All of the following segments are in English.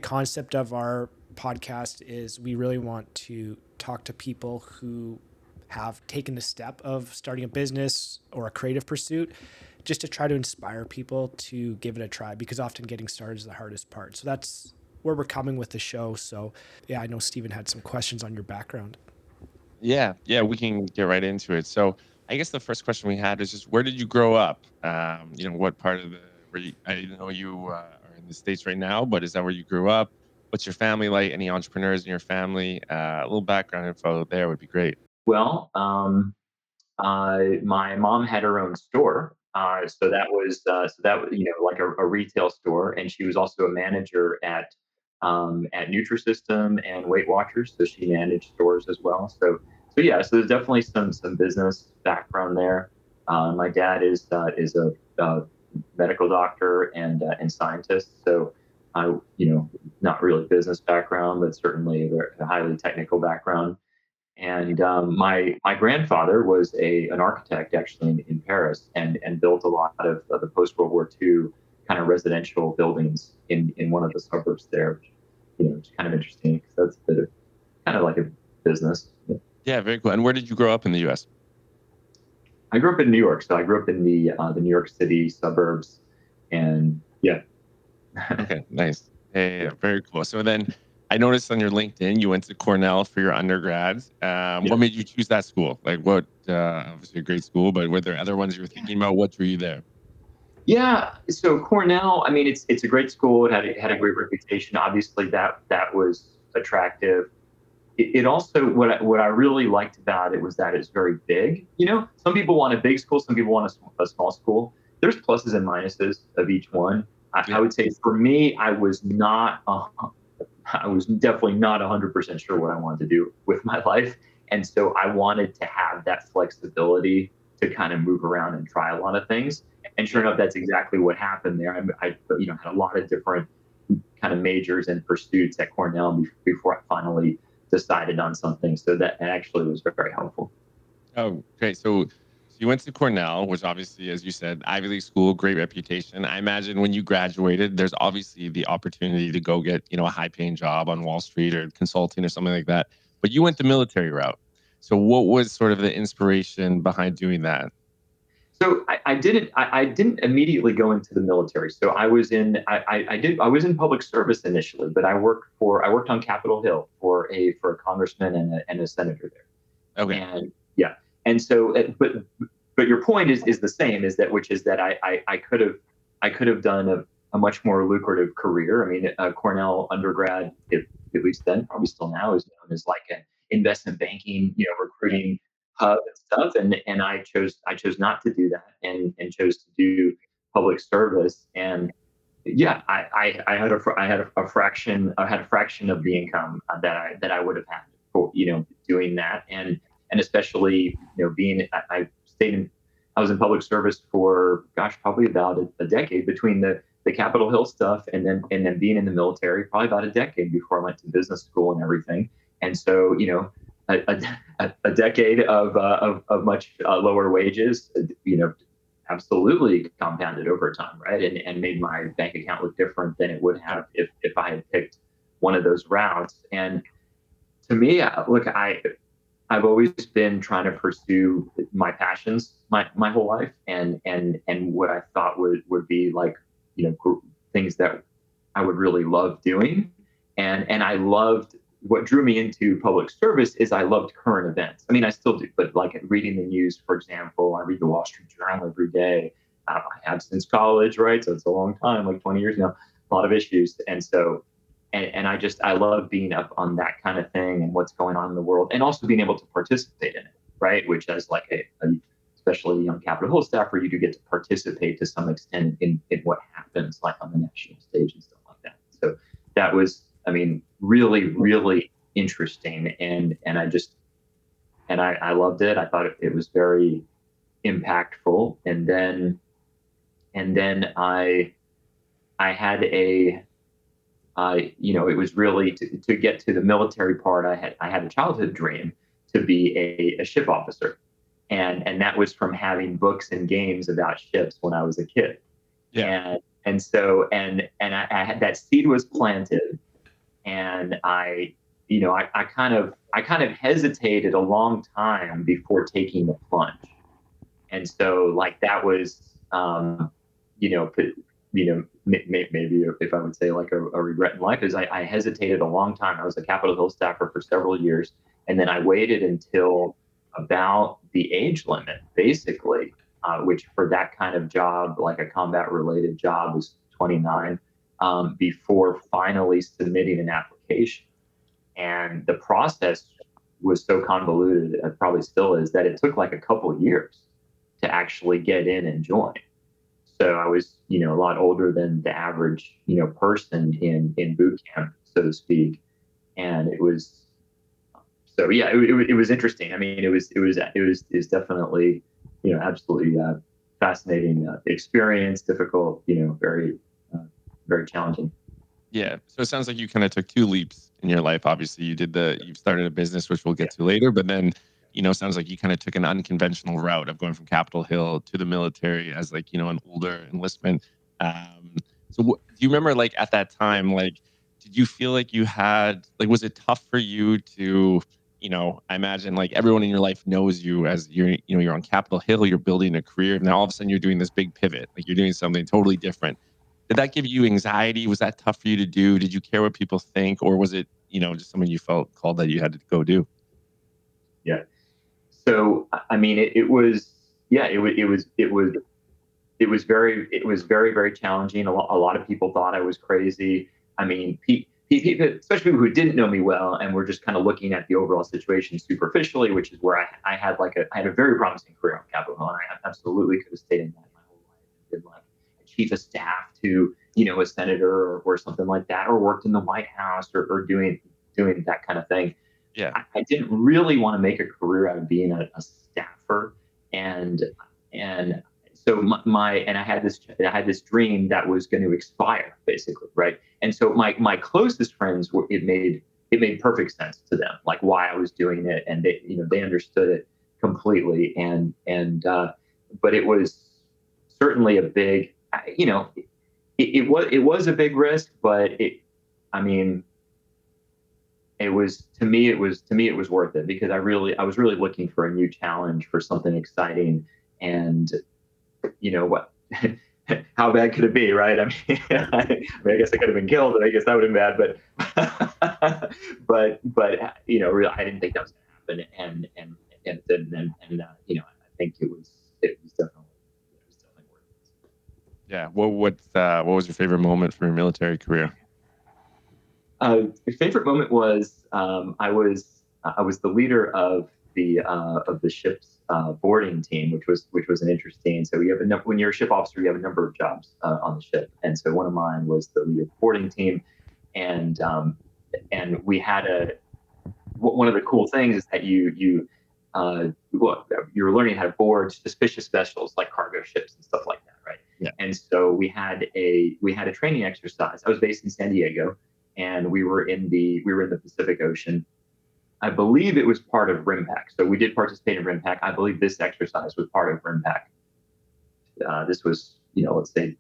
concept of our podcast is we really want to talk to people who have taken the step of starting a business or a creative pursuit, just to try to inspire people to give it a try, because often getting started is the hardest part. So that's where we're coming with the show. So yeah, I know Stephen had some questions on your background. Yeah, we can get right into it. So I guess the first question we had is just where did you grow up? What part of the where you, I know you are in the States right now, but is that where you grew up? What's your family like? Any entrepreneurs in your family? A little background info there would be great. Well, my mom had her own store, like a retail store, and she was also a manager at Nutrisystem and Weight Watchers, so she managed stores as well. So yeah, so there's definitely some business background there. My dad is a medical doctor and scientist, so I not really business background, but certainly a highly technical background. And my grandfather was an architect actually in Paris and built a lot of the post World War II kind of residential buildings in one of the suburbs there. Which is kind of interesting because that's a bit of kind of like a business. Yeah, very cool. And where did you grow up in the U.S.? I grew up in New York, so I grew up in the New York City suburbs, and yeah. Okay, nice. Yeah, very cool. So then I noticed on your LinkedIn you went to Cornell for your undergrads. Yeah. What made you choose that school? Like what, obviously a great school, but were there other ones you were thinking about? What drew you there? Yeah, so Cornell, I mean, it's a great school. It had a great reputation. Obviously, that was attractive. It also what I really liked about it was that it's very big. Some people want a big school, some people want a small school. There's pluses and minuses of each one. I Yeah. would say for me, I was definitely not 100% sure what I wanted to do with my life, and so I wanted to have that flexibility to kind of move around and try a lot of things. And sure enough, that's exactly what happened there. I had a lot of different kind of majors and pursuits at Cornell before I finally decided on something. So that actually was very helpful. Oh, great. So you went to Cornell, which obviously, as you said, Ivy League school, great reputation. I imagine when you graduated, there's obviously the opportunity to go get, a high paying job on Wall Street or consulting or something like that. But you went the military route. So what was sort of the inspiration behind doing that? So I didn't immediately go into the military. So I was in public service initially, but I worked on Capitol Hill for a congressman and a senator there. Okay. And yeah, and so but your point is the same, which is that I could have done a much more lucrative career. I mean, Cornell undergrad, at least then, probably still now, is known as like an investment banking, recruiting hub and stuff. And I chose not to do that and chose to do public service. And yeah, I had a fraction of the income that I would have had for doing that, and especially being I stayed in I was in public service for, gosh, probably about a decade between the Capitol Hill stuff and then being in the military, probably about a decade before I went to business school and everything. And so a decade of much lower wages, absolutely compounded over time, right? And made my bank account look different than it would Yeah. have if I had picked one of those routes. And to me, look, I've always been trying to pursue my passions my whole life, and what I thought would be like things that I would really love doing, and I loved what drew me into public service is I loved current events. I mean, I still do, but like reading the news, for example, I read the Wall Street Journal every day. I have since college, right? So it's a long time, like 20 years now, a lot of issues, and I love being up on that kind of thing and what's going on in the world, and also being able to participate in it, right? Which as like especially a young Capitol Hill staffer, you do get to participate to some extent in what happens like on the national stage and stuff like that. So that was, I mean, really, really interesting, and I loved it. I thought it was very impactful, and then I had it was really to get to the military part. I had a childhood dream to be a ship officer, and that was from having books and games about ships when I was a kid. Yeah. And so I had that seed was planted, And I kind of hesitated a long time before taking the plunge. And so like that was, you know, maybe if I would say like a regret in life is I hesitated a long time. I was a Capitol Hill staffer for several years. And then I waited until about the age limit, basically, which for that kind of job, like a combat related job, was 29, before finally submitting an application. And the process was so convoluted, it probably still is, that it took like a couple of years to actually get in and join. So I was, a lot older than the average, person in boot camp, so to speak. And it was, so yeah, it was interesting. I mean, it was definitely, absolutely fascinating experience, difficult, very, very challenging. Yeah. So it sounds like you kind of took two leaps in your life. Obviously, you've started a business, which we'll get to later, but then, sounds like you kind of took an unconventional route of going from Capitol Hill to the military as like, an older enlistment. So do you remember like at that time, like, did you feel like you had, like, was it tough for you to, I imagine like everyone in your life knows you as you're on Capitol Hill, you're building a career. Now all of a sudden you're doing this big pivot, like you're doing something totally different. Did that give you anxiety? Was that tough for you to do? Did you care what people think, or was it, just something you felt called that you had to go do? Yeah. So, I mean, it was, yeah, it was very, very challenging. A lot of people thought I was crazy. I mean, people, especially people who didn't know me well and were just kind of looking at the overall situation superficially, which is where I had a very promising career on Capitol Hill, and I absolutely could have stayed in that my whole life and been like a chief of staff to, a senator or something like that, or worked in the White House or doing that kind of thing. Yeah. I didn't really want to make a career out of being a staffer, and and so and I had this dream that was going to expire, basically, right? And so my closest friends were, it made perfect sense to them, like why I was doing it, and they understood it completely. And but it was certainly a big, it was a big risk, but I mean, it was worth it, because I was really looking for a new challenge, for something exciting. And what, how bad could it be, right? I mean, I guess I could have been killed, and I guess that would have been bad, but really, I didn't think that was going to happen. And it didn't. I think it was definitely worth it. Yeah. What was your favorite moment from your military career? My favorite moment was, I was the leader of the ship's boarding team, which was an interesting. So when you're a ship officer, you have a number of jobs on the ship, and so one of mine was the leader of the boarding team. And we had one of the cool things is that you're learning how to board suspicious vessels like cargo ships and stuff like that, right? Yeah. And so we had a training exercise. I was based in San Diego, and we were in the Pacific Ocean. I believe it was part of RIMPAC. So we did participate in RIMPAC. I believe this exercise was part of RIMPAC. This was, let's say,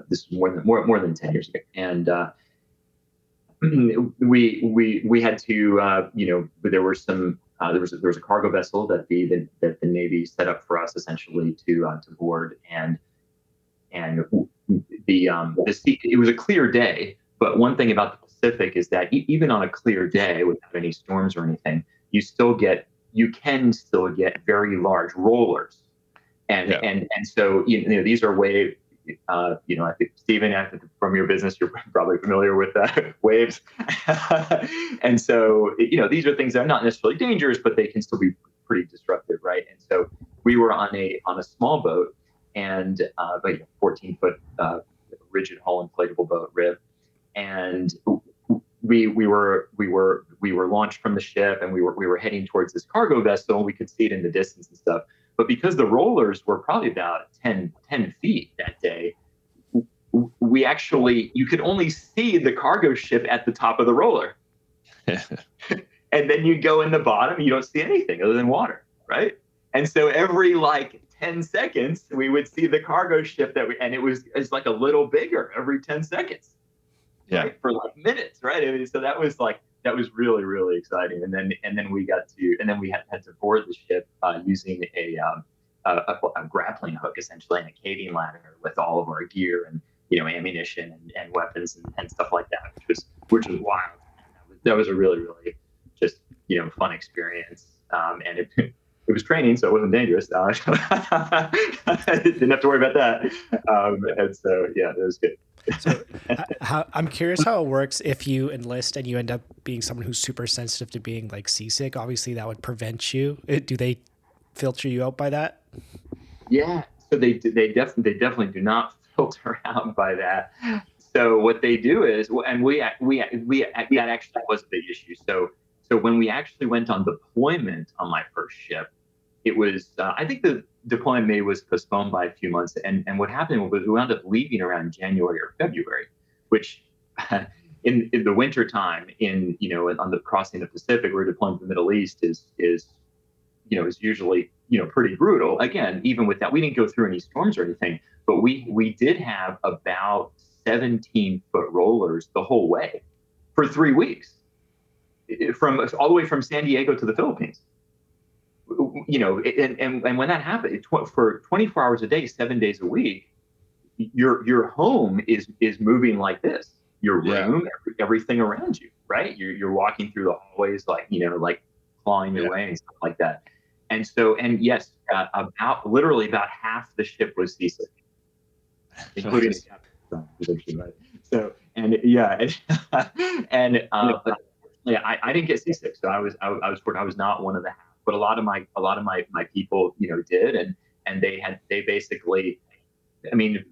this was more than 10 years ago. And we had to, there were some, there was a cargo vessel that the Navy set up for us, essentially, to board. And it was a clear day. But one thing about the Pacific is that even on a clear day without any storms or anything, you can still get very large rollers. And so, these are wave. I think, Stephen, from your business, you're probably familiar with waves. And so, these are things that are not necessarily dangerous, but they can still be pretty disruptive, right? And so we were on a small boat, and like a 14-foot rigid hull inflatable boat, rib. And we were launched from the ship, and we were heading towards this cargo vessel. We could see it in the distance and stuff. But because the rollers were probably about 10 feet that day, you could only see the cargo ship at the top of the roller. And then you go in the bottom, you don't see anything other than water, right? And so every like 10 seconds, we would see the cargo ship and it's like a little bigger every 10 seconds. Yeah. right, for like minutes, right? I mean, so that was really, really exciting. And then we had to board the ship using a grappling hook, essentially, and a caving ladder with all of our gear and ammunition and weapons and stuff like that, which was wild. And that was a really, really just fun experience. And it was training, so it wasn't dangerous. I didn't have to worry about that. And so yeah, it was good. So I'm curious how it works if you enlist and you end up being someone who's super sensitive to being like seasick. Obviously, that would prevent you. Do they filter you out by that? Yeah, so they definitely do not filter out by that. So what they do is, and that actually was a big issue. So when we actually went on deployment on my first ship, it was I think the deployment maybe was postponed by a few months, and what happened was we wound up leaving around January or February, which in the winter time on the crossing the Pacific, we're deploying to the Middle East is usually pretty brutal. Again, even with that, we didn't go through any storms or anything, but we did have about 17-foot rollers the whole way for 3 weeks, from all the way from San Diego to the Philippines. And when that happened, for 24 hours a day, 7 days a week, your home is moving like this. Your room, everything around you, right? You're walking through the hallways like clawing your way and stuff like that. And so, and yes, literally about half the ship was seasick, including the captain. Right? So, and yeah, and I didn't get seasick, so I was not one of the half, but a lot of my people did, and they basically, I mean,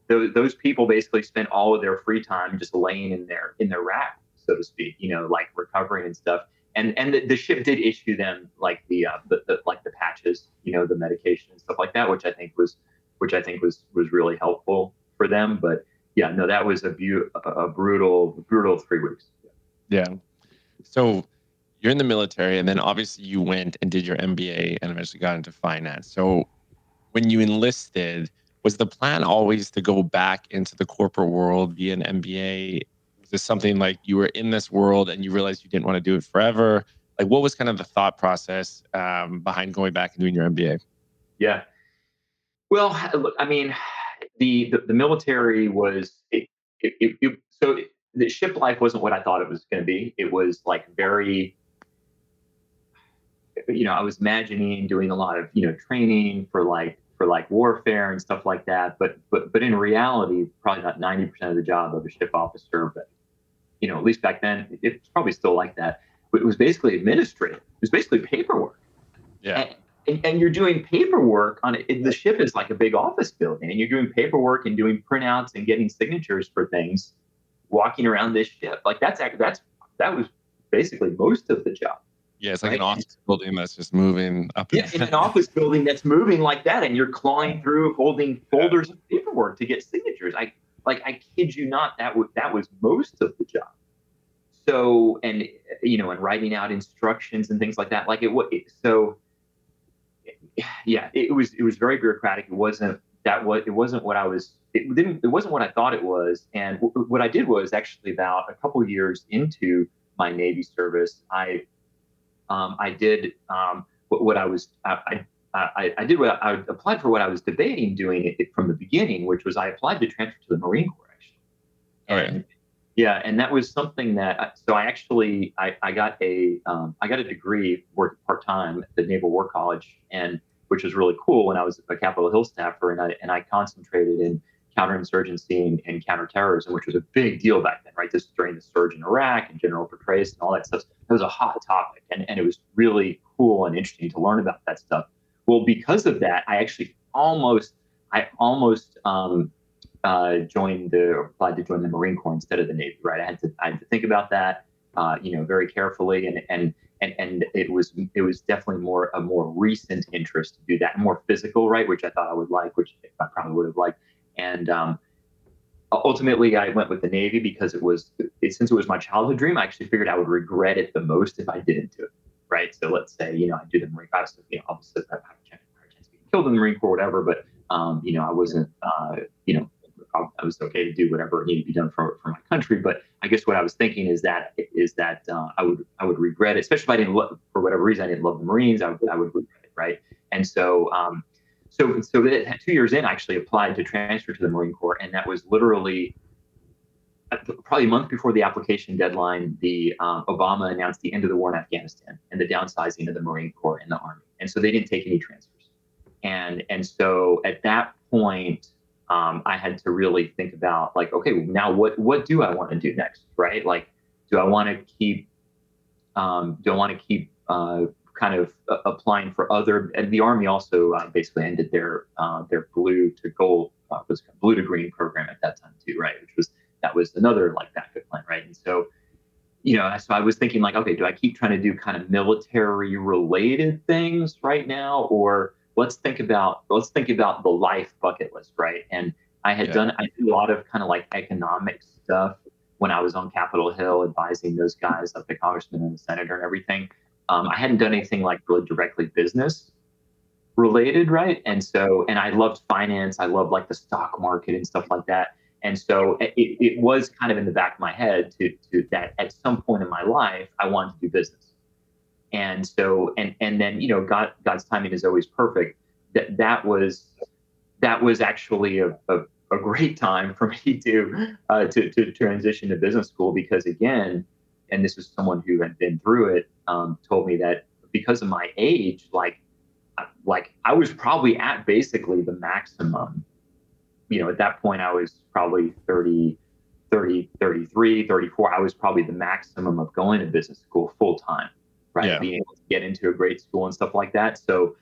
those people basically spent all of their free time just laying in their rack, so to speak, like recovering and stuff. And the ship did issue them like the patches, the medication and stuff like that, which I think was really helpful for them. But yeah, no, that was a brutal 3 weeks. Yeah. So you're in the military, and then obviously you went and did your MBA and eventually got into finance. So when you enlisted, was the plan always to go back into the corporate world, be an MBA? Was this something like you were in this world and you realized you didn't want to do it forever? Like, what was kind of the thought process behind going back and doing your MBA? Yeah. Well, look, I mean, the military was so the ship life wasn't what I thought it was going to be. It was like very, I was imagining doing a lot of training for warfare and stuff like that. But in reality, probably about 90% of the job of a ship officer, but at least back then, it's probably still like that. But it was basically administrative. It was basically paperwork. Yeah. And you're doing paperwork on it. The ship is like a big office building, and you're doing paperwork and doing printouts and getting signatures for things, walking around this ship. Like that was basically most of the job. Yeah, it's like an office building that's just moving up. Yeah, in an office building that's moving like that, and you're clawing through, holding folders of paperwork to get signatures. I kid you not, that was most of the job. So, and writing out instructions and things like that. Like it was very bureaucratic. It wasn't what I was. It wasn't what I thought it was. And what I did was actually about a couple of years into my Navy service, I did what I was. I did what I applied for what I was debating doing it from the beginning, which was I applied to transfer to the Marine Corps actually. And, yeah, and that was something that. So I actually I got a degree working part time at the Naval War College, and which was really cool when I was a Capitol Hill staffer, and I concentrated in counterinsurgency and counterterrorism, which was a big deal back then, right? This was during the surge in Iraq and General Petraeus and all that stuff. It was a hot topic, and it was really cool and interesting to learn about that stuff. Well, because of that, I actually almost applied to join the Marine Corps instead of the Navy, right? I had to think about that, very carefully, and it was definitely a more recent interest to do that, more physical, right? Which I thought I would like, which I probably would have liked. And ultimately, I went with the Navy because since it was my childhood dream. I actually figured I would regret it the most if I didn't do it, right? So let's say I do the Marine Corps, obviously I have a chance of being killed in the Marine Corps, whatever. But I wasn't I was okay to do whatever needed to be done for my country. But I guess what I was thinking is that I would regret it, especially if I didn't love, for whatever reason I didn't love the Marines. I would regret it, right? And so so that 2 years in, I actually applied to transfer to the Marine Corps, and that was literally probably a month before the application deadline. The Obama announced the end of the war in Afghanistan and the downsizing of the Marine Corps and the Army, and so they didn't take any transfers. And so at that point, I had to really think about, like, okay, now what do I want to do next, right? Like, do I want to keep kind of applying for other? And the Army also basically ended their blue to gold, was blue to green program at that time too, right? That was another like backup plan, right? And so, so I was thinking, like, okay, do I keep trying to do kind of military related things right now, or let's think about the life bucket list, right? And I did a lot of kind of like economic stuff when I was on Capitol Hill advising those guys, like the congressman and the senator and everything. I hadn't done anything like really directly business related, right? And I loved finance. I loved like the stock market and stuff like that. And so it was kind of in the back of my head to that at some point in my life, I wanted to do business. And so, and then, God's timing is always perfect. That was actually a great time for me to transition to business school, because again, and this was someone who had been through it, told me that because of my age, like I was probably at basically the maximum. At that point I was probably 30, 33, 34. I was probably the maximum of going to business school full time, right? Yeah. Being able to get into a great school and stuff like that. So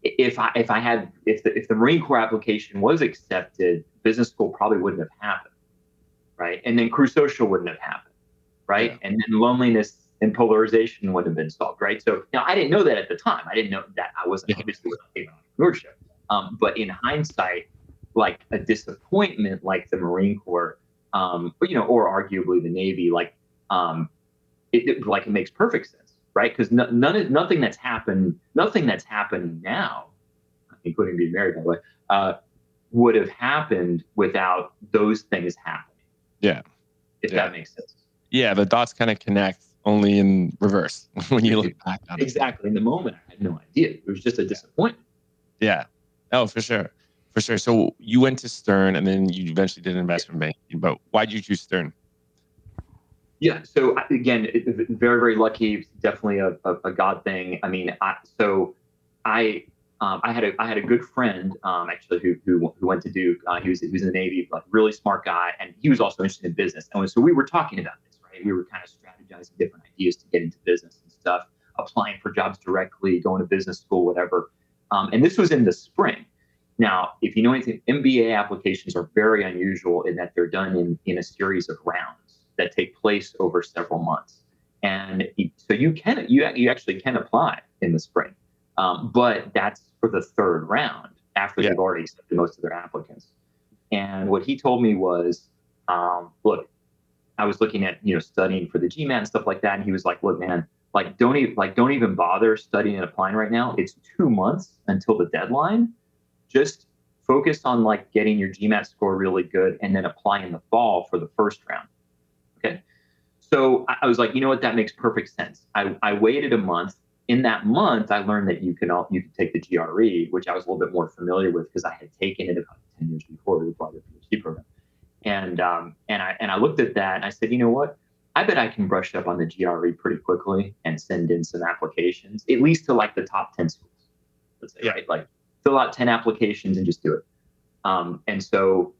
if the Marine Corps application was accepted, business school probably wouldn't have happened, right? And then Krew Social wouldn't have happened, right? Yeah. And then loneliness and polarization wouldn't have been solved, right? So now I didn't know that at the time. I didn't know that I wasn't obviously taking entrepreneurship. But in hindsight, like a disappointment like the Marine Corps, or arguably the Navy, like it makes perfect sense, right? Because nothing that's happening now, including being married, by the way, would have happened without those things happening. Yeah. If that makes sense. Yeah, the dots kind of connect, only in reverse when you look back on it. Exactly. In the moment, I had no idea. It was just a disappointment. Yeah. Oh, for sure. For sure. So you went to Stern, and then you eventually did investment banking, but why did you choose Stern? Yeah. So again, very, very lucky. Definitely a God thing. I mean, I had a good friend actually who went to Duke. He was in the Navy, like really smart guy, and he was also interested in business. And so we were talking about this, right? We were kind of strategizing different ideas to get into business and stuff, applying for jobs directly, going to business school, whatever. And this was in the spring. Now, if you know anything, MBA applications are very unusual in that they're done in a series of rounds that take place over several months. And so you actually can apply in the spring. But that's for the third round after they've already accepted most of their applicants. And what he told me was, look, I was looking at, studying for the GMAT and stuff like that. And he was like, look, man, don't even bother studying and applying right now. It's 2 months until the deadline. Just focus on like getting your GMAT score really good and then apply in the fall for the first round. Okay. So I was like, you know what? That makes perfect sense. I waited a month. In that month, I learned that you could take the GRE, which I was a little bit more familiar with because I had taken it about 10 years before we applied the PhD program. And I looked at that and I said, you know what? I bet I can brush up on the GRE pretty quickly and send in some applications, at least to like the top 10 schools. Let's say, right? Like fill out 10 applications and just do it. So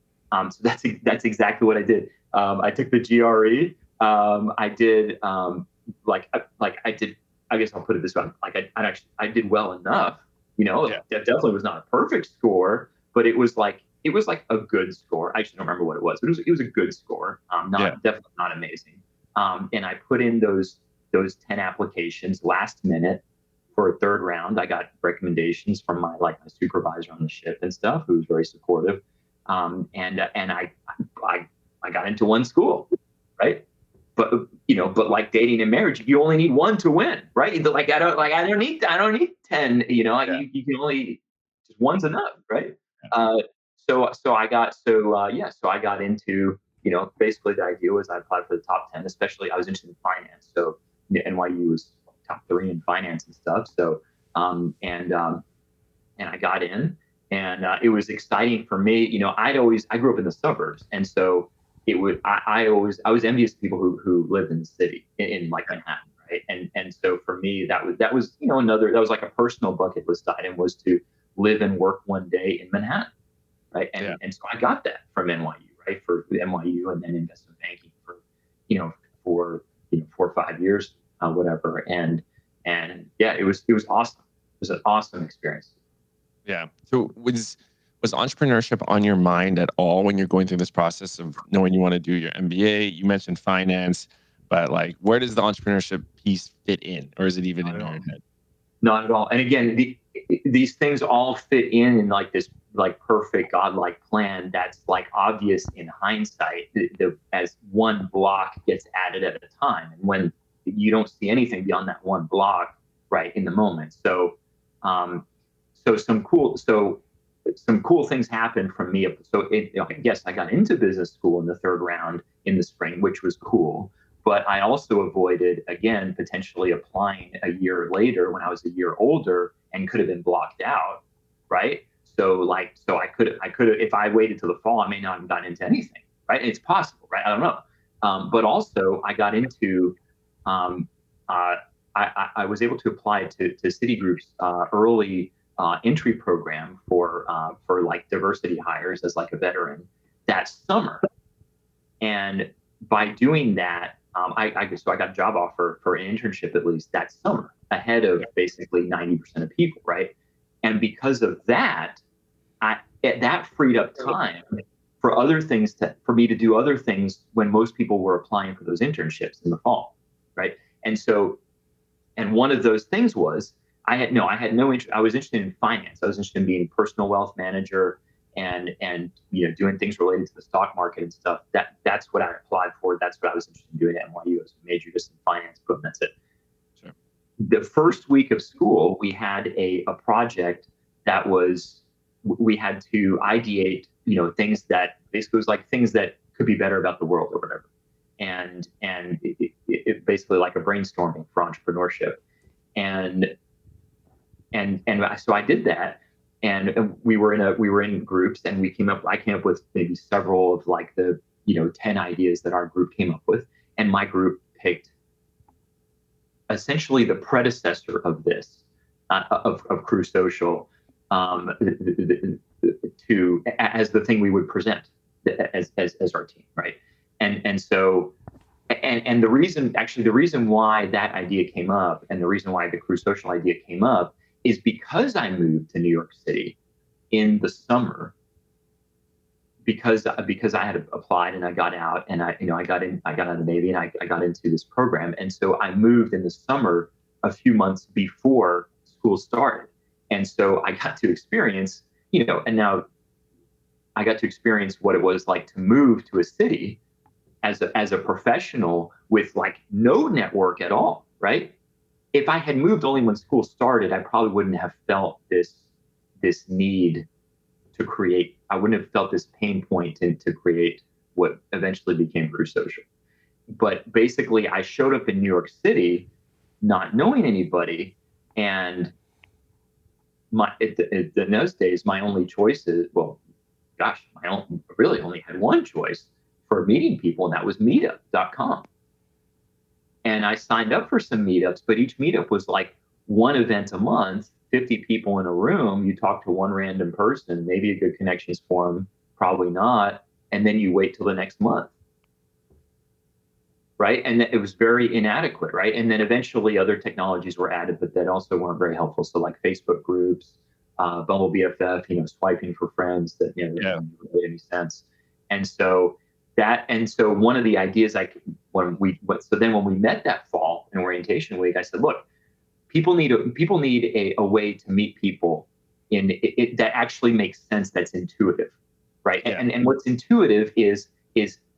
that's exactly what I did. I took the GRE. I did I guess I'll put it this way. Like I did well enough, That definitely was not a perfect score, but it was like a good score. I actually don't remember what it was, but it was a good score. Definitely not amazing. And I put in those 10 applications last minute for a third round. I got recommendations from my supervisor on the ship and stuff, who was very supportive. And I got into one school, right? But like dating and marriage, you only need one to win, right? Like I don't need 10. You can only, just one's enough, right? So I got into, basically the idea was I applied for the top 10, especially I was interested in finance. So NYU was top 3 in finance and stuff. So, and I got in, and it was exciting for me. I grew up in the suburbs. And so I was envious of people who lived in the city in like Manhattan. Right. And so for me, that was, that was like a personal bucket list item, was to live and work one day in Manhattan. Right. And so I got that from NYU, right, for NYU, and then investment banking for, for 4 or 5 years, whatever. And yeah, it was awesome. It was an awesome experience. Yeah. So was entrepreneurship on your mind at all when you're going through this process of knowing you want to do your MBA? You mentioned finance, but like, where does the entrepreneurship piece fit in, or is it even in your head? Not at all. And again, these things all fit in like this like perfect godlike plan that's like obvious in hindsight, as one block gets added at a time, and when you don't see anything beyond that one block right in the moment. So some cool things happened from me. So I guess I got into business school in the 3rd round in the spring, which was cool. But I also avoided, again, potentially applying a year later when I was a year older and could have been blocked out, right? So I could have, if I waited till the fall, I may not have gotten into anything, right? And it's possible, right? I don't know. But also I got into, I was able to apply to Citigroup's early entry program for like diversity hires as like a veteran that summer. And by doing that, I got a job offer for an internship at least that summer, ahead of basically 90% of people, right? And because of that, that freed up time for other things, for me to do other things when most people were applying for those internships in the fall, right? And one of those things was I had no interest. I was interested in finance. I was interested in being a personal wealth manager, and doing things related to the stock market and stuff. That's what I applied for. That's what I was interested in doing at NYU. I was a major just in finance, but that's it. Sure. The first week of school, we had a project that was, we had to ideate, things that basically was like things that could be better about the world or whatever. And it basically like a brainstorming for entrepreneurship. And so I did that. And we were in groups, and I came up with maybe several of like the 10 ideas that our group came up with, and my group picked essentially the predecessor of this, of Krew Social, as the thing we would present as our team, right? And so the reason why that idea came up, and the reason why the Krew Social idea came up, is because I moved to New York City in the summer, because I had applied and I got out, and I got out of the Navy, and I got into this program. And so I moved in the summer, a few months before school started. And so I got to experience, and now I got to experience what it was like to move to a city as a professional with like no network at all, right? If I had moved only when school started, I probably wouldn't have felt this need to create. I wouldn't have felt this pain point to create what eventually became Krew Social. But basically, I showed up in New York City, not knowing anybody, and in those days, my only choices, really only had one choice for meeting people, and that was meetup.com. And I signed up for some meetups, but each meetup was like one event a month, 50 people in a room. You talk to one random person, maybe a good connections form, probably not. And then you wait till the next month. Right. And it was very inadequate. Right. And then eventually other technologies were added, but that also weren't very helpful. So like Facebook groups, Bumble BFF, swiping for friends that, didn't make any sense. And so one of the ideas when we met that fall in orientation week, I said, look, people need a way to meet people in it that actually makes sense, that's intuitive, right? Yeah. And what's intuitive is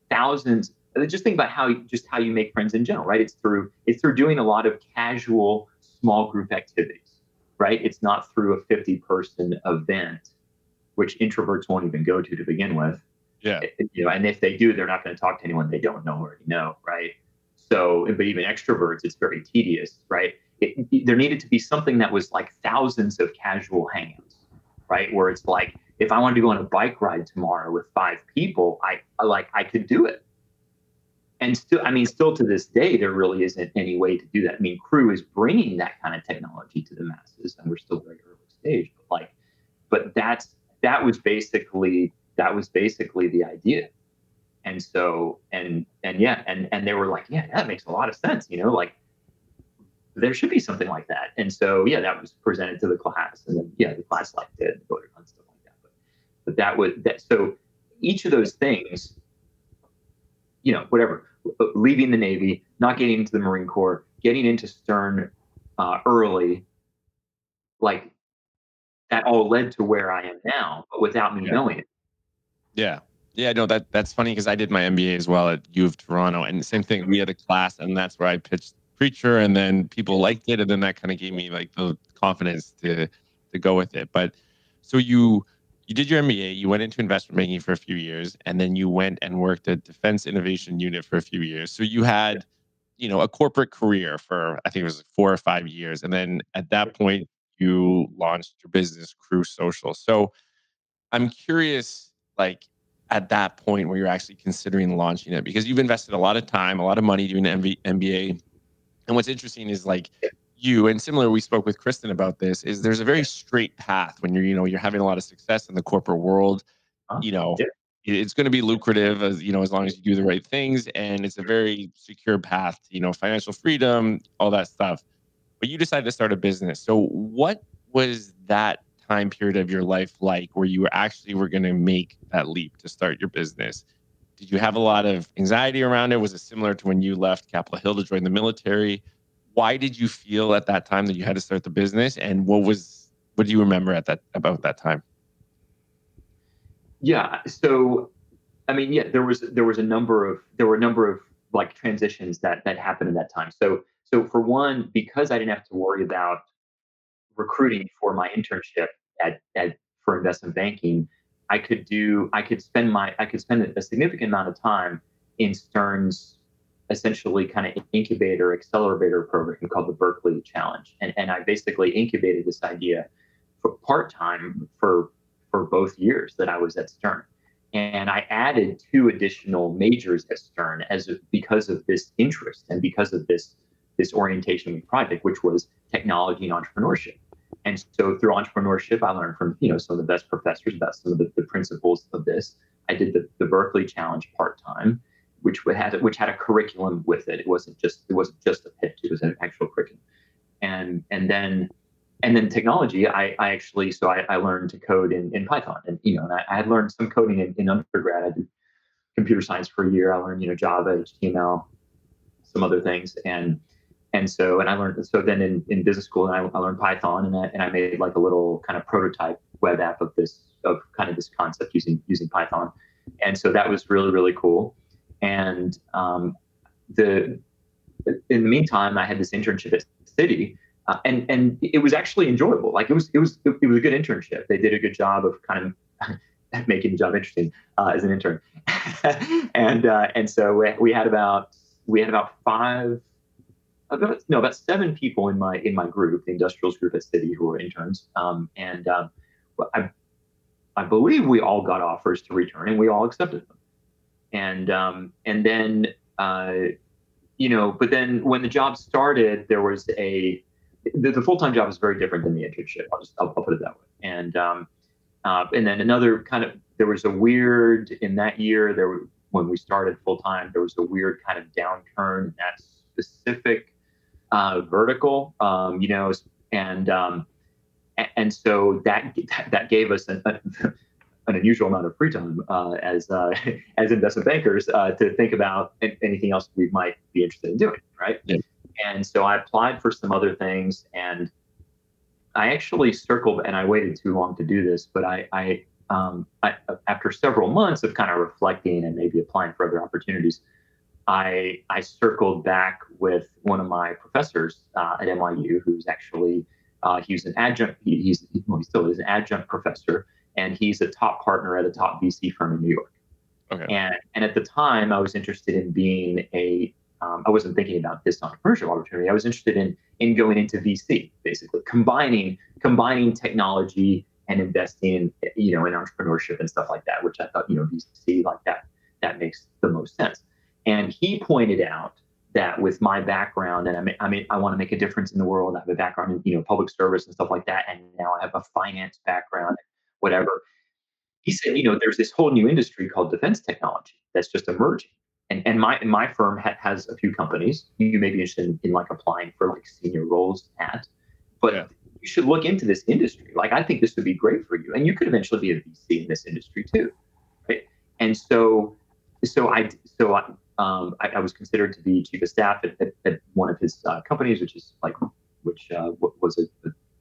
thousands. Just think about how you make friends in general, right? It's through doing a lot of casual small group activities, right? It's not through a 50-person event, which introverts won't even go to begin with. Yeah. And if they do, they're not going to talk to anyone they don't know or already know, right? So, but even extroverts, it's very tedious, right? There needed to be something that was like thousands of casual hangouts, right? Where it's like, if I wanted to go on a bike ride tomorrow with 5 people, I could do it. And still to this day, there really isn't any way to do that. I mean, Krew is bringing that kind of technology to the masses, and we're still very early stage. But that was basically the idea. And so, and they were like, yeah, that makes a lot of sense. Like there should be something like that. And so, yeah, that was presented to the class, and then, the class liked it and voted on stuff like that. But that was that. So each of those things, whatever, leaving the Navy, not getting into the Marine Corps, getting into Stern early, like that all led to where I am now, but without me knowing it. Yeah. Yeah, no, that's funny because I did my MBA as well at U of Toronto, and the same thing. We had a class, and that's where I pitched Preacher, and then people liked it, and then that kind of gave me like the confidence to go with it. But so you did your MBA, you went into investment banking for a few years, and then you went and worked at Defense Innovation Unit for a few years. So you had, a corporate career for I think it was 4 or 5 years, and then at that point you launched your business, Krew Social. So I'm curious, like at that point where you're actually considering launching it, because you've invested a lot of time, a lot of money doing an MBA. And what's interesting is like you, and similar, we spoke with Kristen about this, is there's a very straight path when you're having a lot of success in the corporate world. You know, Yeah. it's going to be lucrative as long as you do the right things. And it's a very secure path to, financial freedom, all that stuff. But you decided to start a business. So what was that time period of your life like where you were going to make that leap to start your business? Did you have a lot of anxiety around it? Was it similar to when you left Capitol Hill to join the military? Why did you feel at that time that you had to start the business? And what do you remember about that time? Yeah. So, I mean, yeah, there were a number of like transitions that happened in that time. So for one, because I didn't have to worry about recruiting for my internship for investment banking, I could spend a significant amount of time in Stern's essentially kind of incubator accelerator program called the Berkeley Challenge, and I basically incubated this idea for part time for both years that I was at Stern. And I added 2 additional majors at Stern because of this interest and because of this orientation with project, which was technology and entrepreneurship. And so through entrepreneurship, I learned from some of the best professors about some of the principles of this. I did the Berkeley Challenge part time, which had a curriculum with it. It wasn't just a pitch; it was an actual curriculum. And then technology, I learned to code in Python, and I had learned some coding in undergrad. I did computer science for a year. I learned Java, HTML, some other things, and I learned. So then in business school, I learned Python, and I made like a little kind of prototype web app of kind of this concept using Python, and so that was really really cool. And in the meantime, I had this internship at Citi, and it was actually enjoyable. Like it was a good internship. They did a good job of kind of making the job interesting as an intern, and so we had about about 7 people in my group, the industrials group at Citi, who were interns. I believe we all got offers to return, and we all accepted them. And then but then when the job started, there was the full-time job is very different than the internship. I'll put it that way. And then another kind of, there was a weird, in that year, when we started full-time, there was a weird kind of downturn in that specific vertical, and so that gave us an unusual amount of free time as investment bankers to think about anything else we might be interested in doing, right? Yeah. And so I applied for some other things, and I actually circled, and I waited too long to do this, but I after several months of kind of reflecting and maybe applying for other opportunities, I circled back with one of my professors at NYU, who's actually he was an adjunct. He still is an adjunct professor, and he's a top partner at a top VC firm in New York. Okay. And at the time, I was interested in being I wasn't thinking about this entrepreneurship opportunity. I was interested in going into VC, basically combining technology and investing in entrepreneurship and stuff like that, which I thought, VC like that makes the most sense. And he pointed out that with my background, and I want to make a difference in the world. I have a background in public service and stuff like that, and now I have a finance background, whatever. He said, there's this whole new industry called defense technology that's just emerging. And my firm has a few companies you may be interested in like applying for like senior roles at, but Yeah. you should look into this industry. Like, I think this would be great for you, and you could eventually be a VC in this industry too, right? And I was considered to be chief of staff at one of his companies, which was a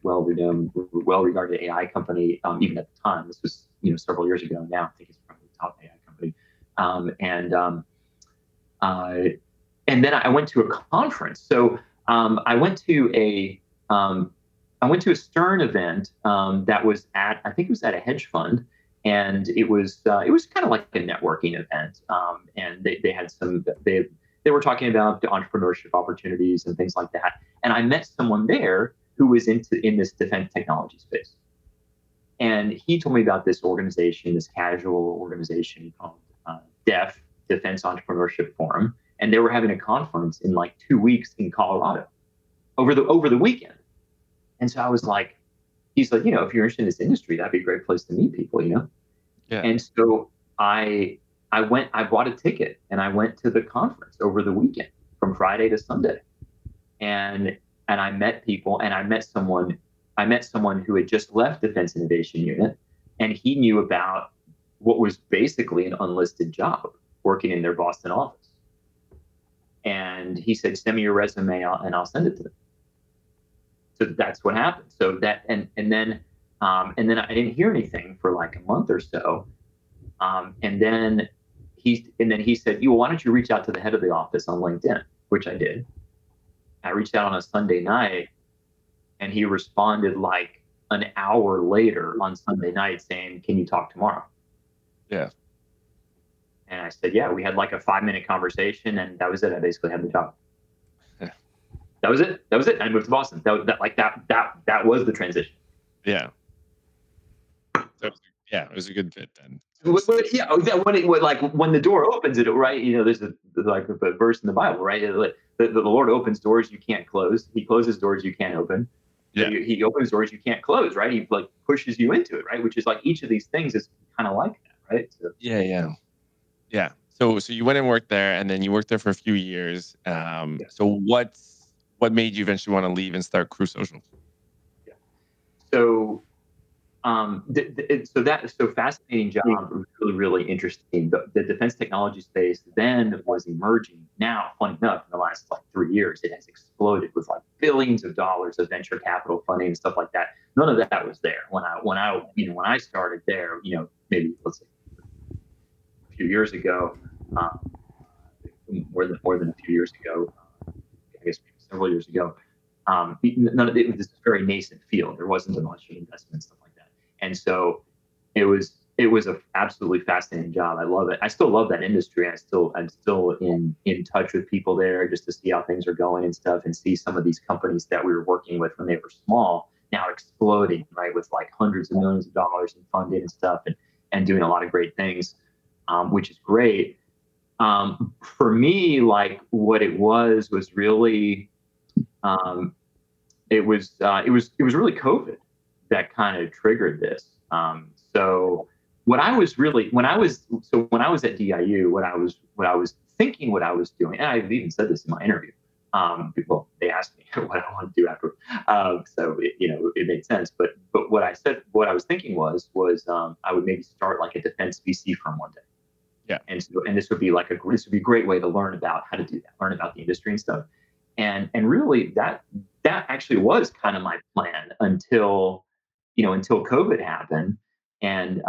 well-regarded AI company, even at the time. This was several years ago. Now I think it's probably the top AI company. And then I went to a conference. So I went to a Stern event that was at, I think it was at a hedge fund, and it was kind of like a networking event. And they were talking about the entrepreneurship opportunities and things like that. And I met someone there who was in this defense technology space. And he told me about this organization, this casual organization called DEF, Defense Entrepreneurship Forum. And they were having a conference in like 2 weeks in Colorado over the weekend. And so I was like, he's like, if you're interested in this industry, that'd be a great place to meet people, Yeah. And so I bought a ticket and I went to the conference over the weekend from Friday to Sunday. And I met people, and I met someone who had just left Defense Innovation Unit, and he knew about what was basically an unlisted job working in their Boston office. And he said, send me your resume and I'll send it to them. So that's what happened. So that, and then I didn't hear anything for like a month or so. And then he said, why don't you reach out to the head of the office on LinkedIn, which I did. I reached out on a Sunday night, and he responded like an hour later on Sunday night saying, can you talk tomorrow? Yeah. And I said, yeah. We had like a 5-minute conversation, and that was it. I basically had the job. Yeah. That was it. I moved to Boston. That was the transition. Yeah. So it was a good fit then. Yeah, when the door opens, right? There's like the verse in the Bible, right? The Lord opens doors you can't close. He closes doors you can't open. Yeah. He opens doors you can't close, right? He like pushes you into it, right? Which is like each of these things is kind of like that, right? So, yeah. So you went and worked there, and then you worked there for a few years. Yeah. So what made you eventually want to leave and start Krew Social? Yeah. So so fascinating job, really, really interesting. The defense technology space then was emerging. Now, funny enough, in the last like 3 years, it has exploded with like billions of dollars of venture capital funding and stuff like that. None of that was there when I started there. Maybe let's say a few years ago, more than a few years ago. I guess maybe several years ago. None of it was a very nascent field. There wasn't a bunch of investment, stuff like that. And so it was an absolutely fascinating job. I love it. I still love that industry. I'm still in touch with people there just to see how things are going and stuff, and see some of these companies that we were working with when they were small now exploding, right, with like hundreds of millions of dollars in funding and stuff, and doing a lot of great things, which is great. For me, like what it was really, it was really COVID that kind of triggered this. So when I was at DIU, what I was thinking, what I was doing, and I've even said this in my interview. People, they asked me what I want to do after, so it made sense. But what I was thinking was I would maybe start like a defense VC firm one day. Yeah. And this would be a great way to learn about how to do that, learn about the industry and stuff. And really that actually was kind of my plan until COVID happened. And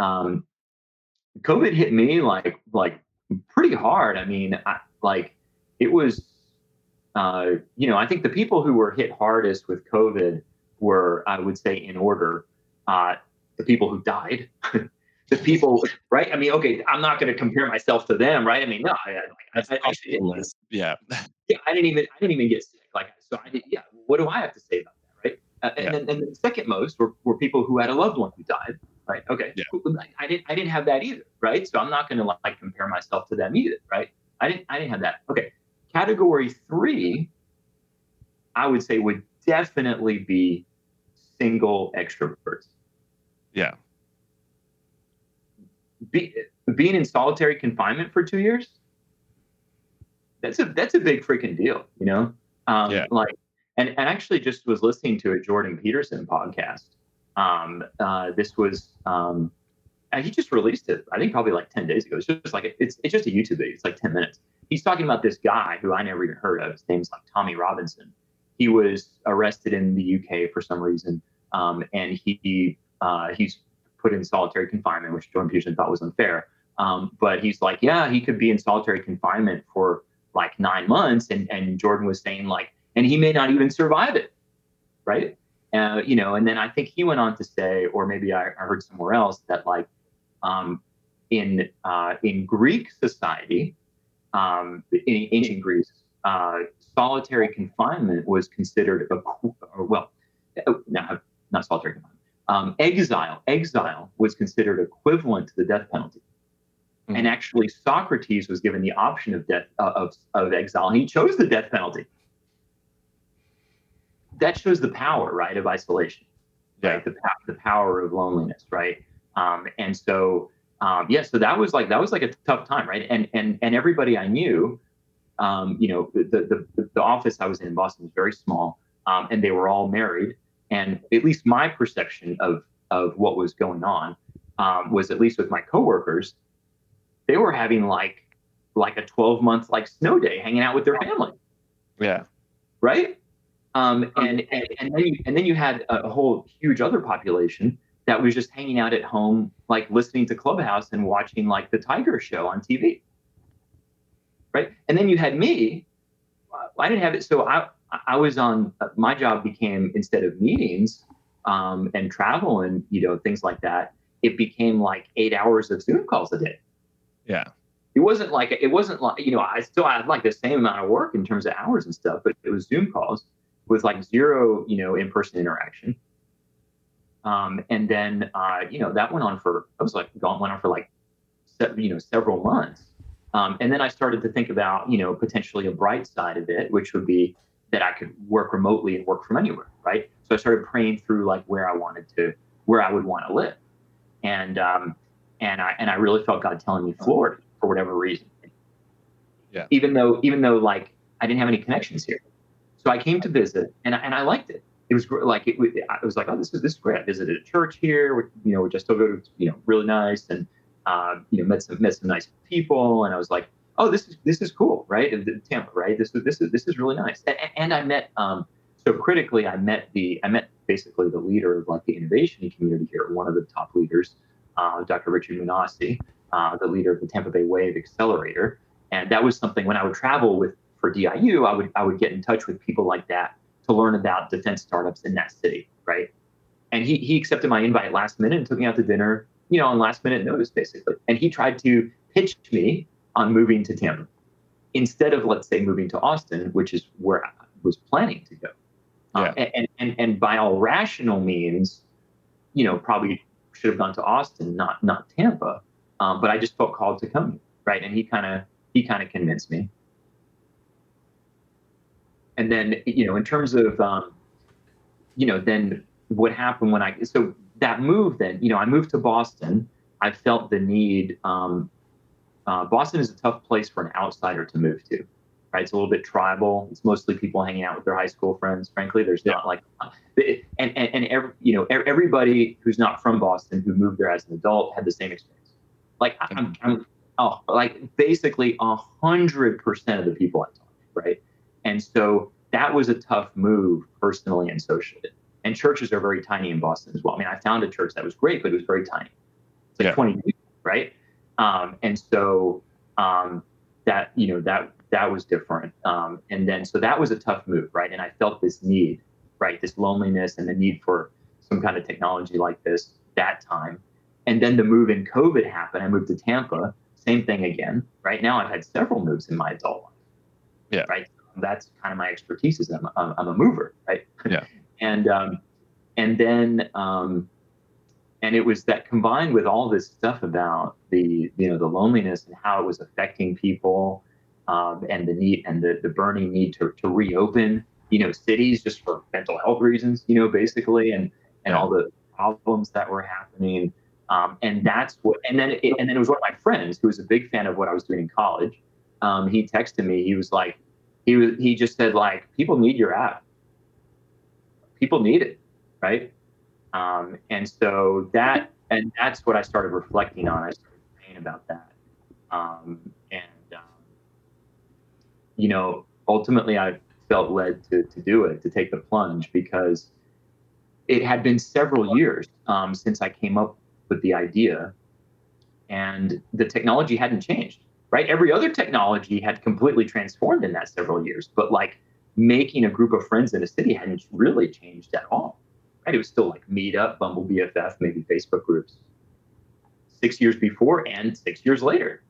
COVID hit me like pretty hard. I mean, it was, I think the people who were hit hardest with COVID were, I would say in order, the people who died, the people, right? I mean, okay, I'm not going to compare myself to them, right? I mean, no, That's I off actually, the list. Yeah. yeah, I didn't even get sick. Like, so I did, yeah. What do I have to say about that, right? Yeah. And then the second most were people who had a loved one who died, right? Okay, Yeah. I didn't have that either, right? So I'm not going to like compare myself to them either, right? I didn't have that. Okay, category 3, I would say would definitely be single extroverts. Yeah. Be, being in solitary confinement for 2 years, that's a big freaking deal, you know? Yeah. Like, and actually just was listening to a Jordan Peterson podcast. This was, he just released it, I think probably like 10 days ago. It's just like, it's just a YouTube video. It's like 10 minutes. He's talking about this guy who I never even heard of. His name's like Tommy Robinson. He was arrested in the UK for some reason. And he's put in solitary confinement, which Jordan Peterson thought was unfair. But he's like, yeah, he could be in solitary confinement for like 9 months. And Jordan was saying like, and he may not even survive it. Right. You know, and then I think he went on to say, or maybe I heard somewhere else that like, in Greek society, in ancient Greece, solitary confinement was considered no, not solitary confinement. Exile was considered equivalent to the death penalty. Mm-hmm. And actually, Socrates was given the option of death of exile, and he chose the death penalty. That shows the power, right, of isolation, right? The power of loneliness, right? And so, so that was like a tough time, right? And everybody I knew, you know, the office I was in Boston was very small, and they were all married. And at least my perception of what was going on was, at least with my coworkers, they were having like a 12-month like snow day, hanging out with their family. Yeah. Right. And then you had a whole huge other population that was just hanging out at home, like listening to Clubhouse and watching like the Tiger Show on TV. Right. And then you had me. I didn't have it. So I was on, my job became, instead of meetings and travel and, you know, things like that, it became like 8 hours of Zoom calls a day. Yeah. It wasn't like, you know, I still had like the same amount of work in terms of hours and stuff, but it was Zoom calls with like zero, you know, in-person interaction. And then, you know, that went on for like, several months. And then I started to think about, you know, potentially a bright side of it, which would be that I could work remotely and work from anywhere. Right. So I started praying through like where I would want to live. And I really felt God telling me Florida for whatever reason. Yeah. Even though like I didn't have any connections here. So I came to visit, and I liked it. It was like I was like, oh, this is great. I visited a church here, you know, which I still go to, you know, really nice, and you know, met some nice people, and I was like, oh, this is cool, right? Tampa, right? This is really nice. And I met so critically, I met basically the leader of like the innovation community here, one of the top leaders, Dr. Richard Manassi, the leader of the Tampa Bay Wave Accelerator, and that was something when I would travel for DIU, I would get in touch with people like that to learn about defense startups in that city, right? And he accepted my invite last minute and took me out to dinner, you know, on last minute notice, basically. And he tried to pitch me on moving to Tampa instead of, let's say, moving to Austin, which is where I was planning to go. Yeah. And by all rational means, you know, probably should have gone to Austin, not Tampa. But I just felt called to come, right? And he kind of convinced me. And then, you know, in terms of, you know, then what happened so that move, then, you know, I moved to Boston. I felt the need. Boston is a tough place for an outsider to move to, right? It's a little bit tribal. It's mostly people hanging out with their high school friends. Frankly, there's not like, everybody who's not from Boston who moved there as an adult had the same experience. Like like basically 100% of the people I talked to, right? And so that was a tough move personally and socially. And churches are very tiny in Boston as well. I mean, I found a church that was great, but it was very tiny. It's like 20 people, right? And so that, you know, that was different. And then, so that was a tough move, right? And I felt this need, right? This loneliness and the need for some kind of technology like this that time. And then the move in COVID happened. I moved to Tampa, same thing again. Right now, I've had several moves in my adult life. Yeah. Right. That's kind of my expertise. Is I'm a mover. Right. Yeah. And then and it was that combined with all this stuff about the the loneliness and how it was affecting people, and the need and the burning need to reopen cities just for mental health reasons, basically, and all the problems that were happening. And that's what and then it was one of my friends who was a big fan of what I was doing in college. He texted me. He was like, he just said, like, people need your app. People need it, right? And that's what I started reflecting on. I started praying about that. And ultimately I felt led to do it, to take the plunge, because it had been several years since I came up with the idea, and the technology hadn't changed, right? Every other technology had completely transformed in that several years, but like making a group of friends in a city hadn't really changed at all. Right? It was still like Meetup, Bumble BFF, maybe Facebook groups. 6 years before and 6 years later,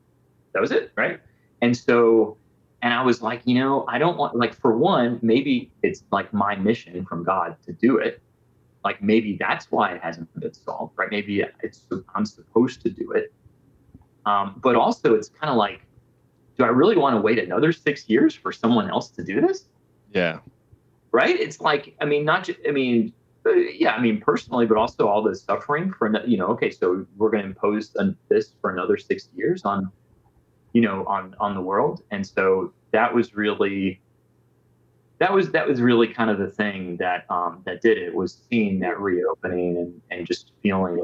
that was it, right? And so, and I was like, I don't want, like, for one, maybe it's like my mission from God to do it. Like, maybe that's why it hasn't been solved, right? Maybe I'm supposed to do it. But also, it's kind of like, do I really want to wait another 6 years for someone else to do this? Yeah. Right? It's like, I mean, not just, I mean, yeah, I mean, personally, but also all the suffering for, okay, so we're going to impose this for another 6 years on, on the world. And so that was really kind of the thing that did it, was seeing that reopening and just feeling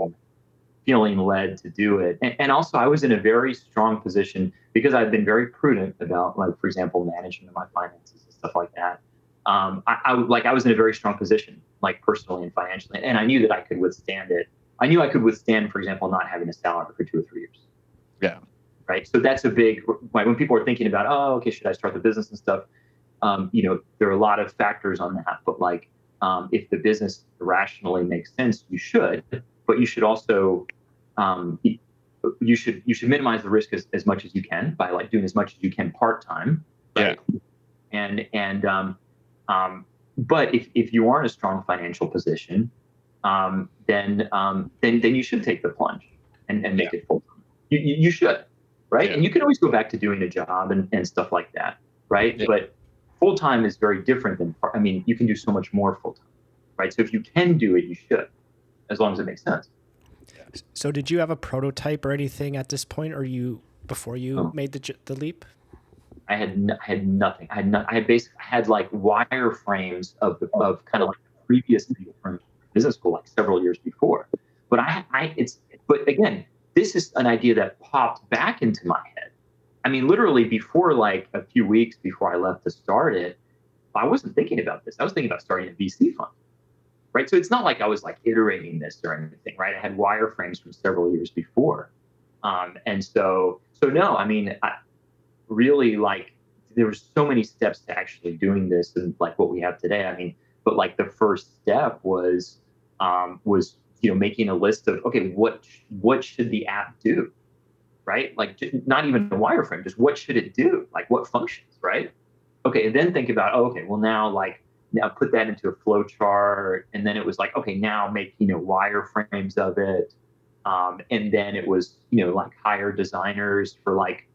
led to do it. And also, I was in a very strong position because I've been very prudent about, like, for example, management of my finances and stuff like that. I was in a very strong position, like, personally and financially, and I knew that I could withstand it. I knew I could withstand, for example, not having a salary for 2 or 3 years. Yeah. Right. So that's a big, like, when people are thinking about, oh, okay, should I start the business and stuff? There are a lot of factors on that, but like, if the business rationally makes sense, you should, but you should also, you should minimize the risk as much as you can by, like, doing as much as you can part-time. Right. Yeah. But if you are in a strong financial position, then you should take the plunge and make it full time. You should, right? Yeah. And you can always go back to doing a job and stuff like that, right? Yeah. But full time is very different than I mean, you can do so much more full time, right? So if you can do it, you should, as long as it makes sense. So did you have a prototype or anything at this point, or before you made the leap? I had nothing. I had like wireframes of kind of like previous from business school, like several years before. But but again, this is an idea that popped back into my head. I mean, literally before, like, a few weeks before I left to start it, I wasn't thinking about this. I was thinking about starting a VC fund, right? So it's not like I was, like, iterating this or anything, right? I had wireframes from several years before. And so no, I mean, really, like, there were so many steps to actually doing this, and like what we have today. I mean, but like the first step was making a list of, okay, what should the app do, right? Like, not even a wireframe, just what should it do, like what functions, right? Okay, and then think about, okay, well, now put that into a flow chart, and then it was like, okay, now make wireframes of it, and then it was like hire designers for like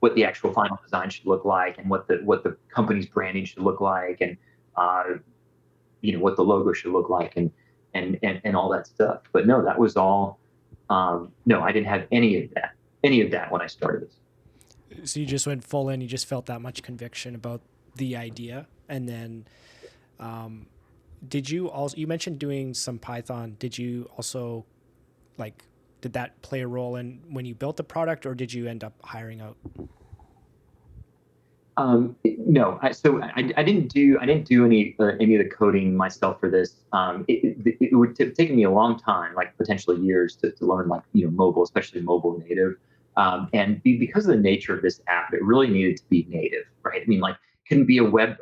what the actual final design should look like, and what the company's branding should look like, and what the logo should look like, and all that stuff. But no, that was all. No, I didn't have any of that when I started this. So you just went full in. You just felt that much conviction about the idea, and then. Did you also? You mentioned doing some Python. Did you also, like, did that play a role in when you built the product, or did you end up hiring out? No, I didn't do any of the coding myself for this. It would have taken me a long time, like potentially years, to learn, like, mobile, especially mobile native. And because of the nature of this app, it really needed to be native, right? I mean, like, couldn't be a web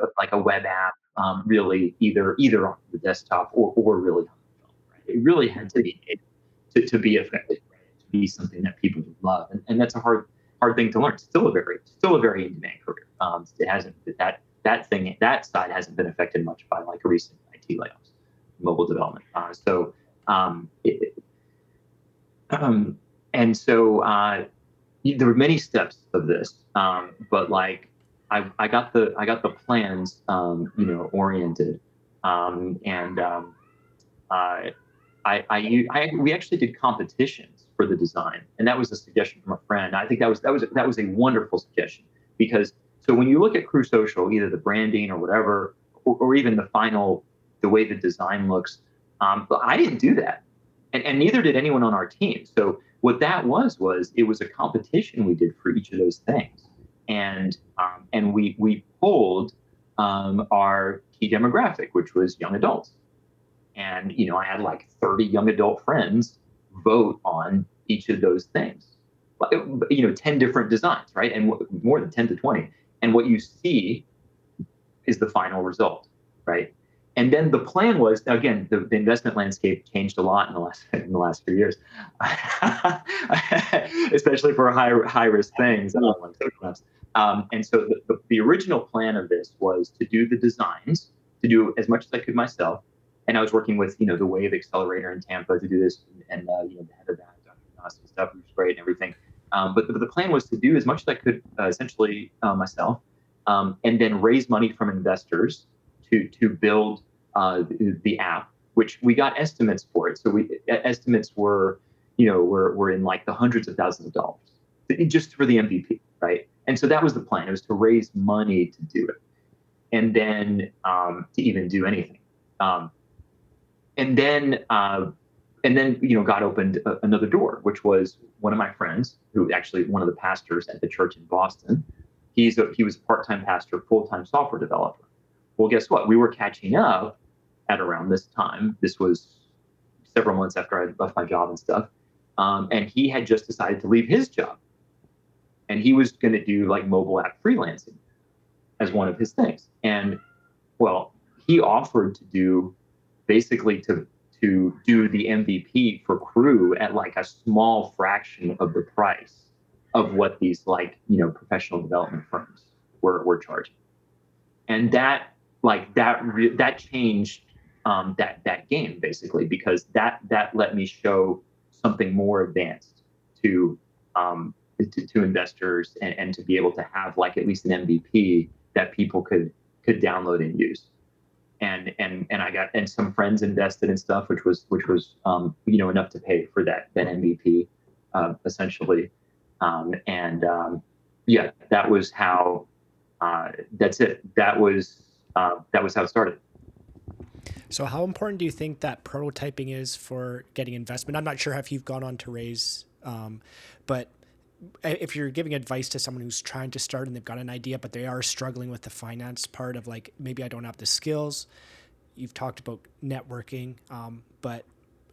app, really either on the desktop or really on the phone. Right? It really had to be to be effective, right? To be something that people would love, and that's a hard thing to learn. It's still a very in demand career. It hasn't that side hasn't been affected much by like recent IT layoffs, mobile development. Um, it, and so there were many steps of this, but like I got the plans, oriented, and we actually did competitions for the design, and that was a suggestion from a friend. I think that was a wonderful suggestion, because so when you look at Krew Social, either the branding or whatever, or even the way the design looks, but I didn't do that, and neither did anyone on our team. So what that was it was a competition we did for each of those things, and we polled our key demographic, which was young adults. And, I had like 30 young adult friends vote on each of those things. 10 different designs, right? And more than 10 to 20. And what you see is the final result, right? And then the plan was, again, the investment landscape changed a lot in the last few years, especially for high risk things like social apps. And so the original plan of this was to do the designs, to do as much as I could myself. And I was working with, the Wave Accelerator in Tampa to do this, and the head of that, Dr. Nasty stuff, which was great and everything. But the plan was to do as much as I could, essentially myself, and then raise money from investors to build the app, which we got estimates for it. So estimates were in like the hundreds of thousands of dollars just for the MVP, right? And so that was the plan. It was to raise money to do it, and then to even do anything. And then God opened another door, which was one of my friends, who actually one of the pastors at the church in Boston. He was a part-time pastor, full-time software developer. Well, guess what? We were catching up at around this time. This was several months after I left my job and stuff. And he had just decided to leave his job, and he was going to do like mobile app freelancing as one of his things. And well, he offered to do basically to do the MVP for Krew at like a small fraction of the price of what these professional development firms were charging. And that changed that game, basically, because that let me show something more advanced to investors, and to be able to have like at least an MVP that people could download and use. And I got, and some friends invested in stuff, which was enough to pay for that MVP, essentially. That was how. That's it. That was how it started. So how important do you think that prototyping is for getting investment? I'm not sure if you've gone on to raise, but if you're giving advice to someone who's trying to start and they've got an idea, but they are struggling with the finance part of like, maybe I don't have the skills. You've talked about networking, but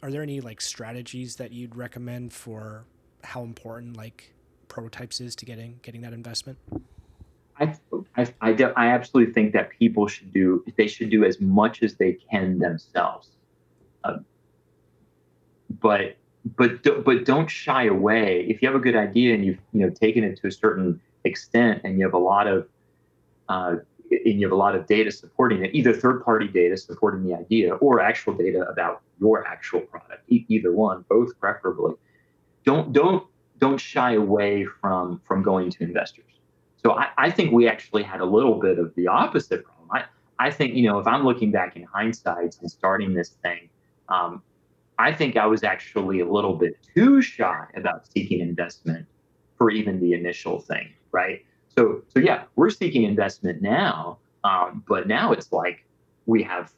are there any like strategies that you'd recommend for how important like prototypes is to getting that investment? I absolutely think that people should do as much as they can themselves, but don't shy away. If you have a good idea and you've taken it to a certain extent, and you have a lot of data supporting it, either third-party data supporting the idea or actual data about your actual product, either one, both preferably. Don't shy away from going to investors. So I think we actually had a little bit of the opposite problem. I think, if I'm looking back in hindsight and starting this thing, I think I was actually a little bit too shy about seeking investment for even the initial thing, right? So yeah, we're seeking investment now, but now it's like we have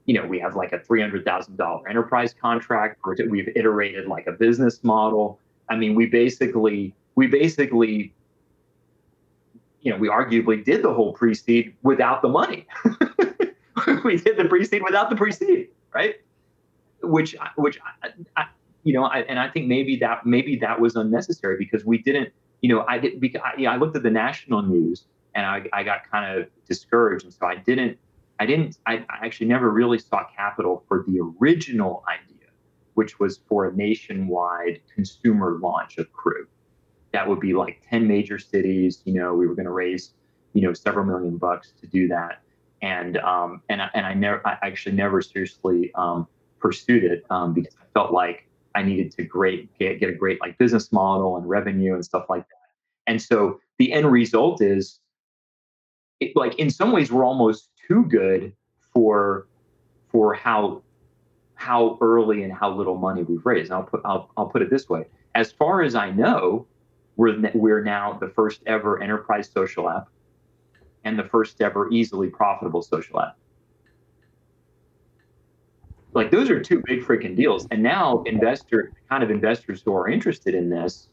like a $300,000 enterprise contract, or we've iterated like a business model. I mean, we basically we arguably did the whole pre-seed without the money. We did the pre-seed without the pre-seed, right? Which I think maybe that was unnecessary, because we didn't, I looked at the national news, I got kind of discouraged. And so I actually never really saw capital for the original idea, which was for a nationwide consumer launch of Krew. That would be like 10 major cities. We were going to raise, several $1,000,000 to do that. I actually never seriously pursued it because I felt like I needed to get a great like business model and revenue and stuff like that. And so the end result is like in some ways we're almost too good for how early and how little money we've raised. And I'll put it this way: as far as I know, we're now the first ever enterprise social app and the first ever easily profitable social app. Like those are two big freaking deals. And now investors who are interested in this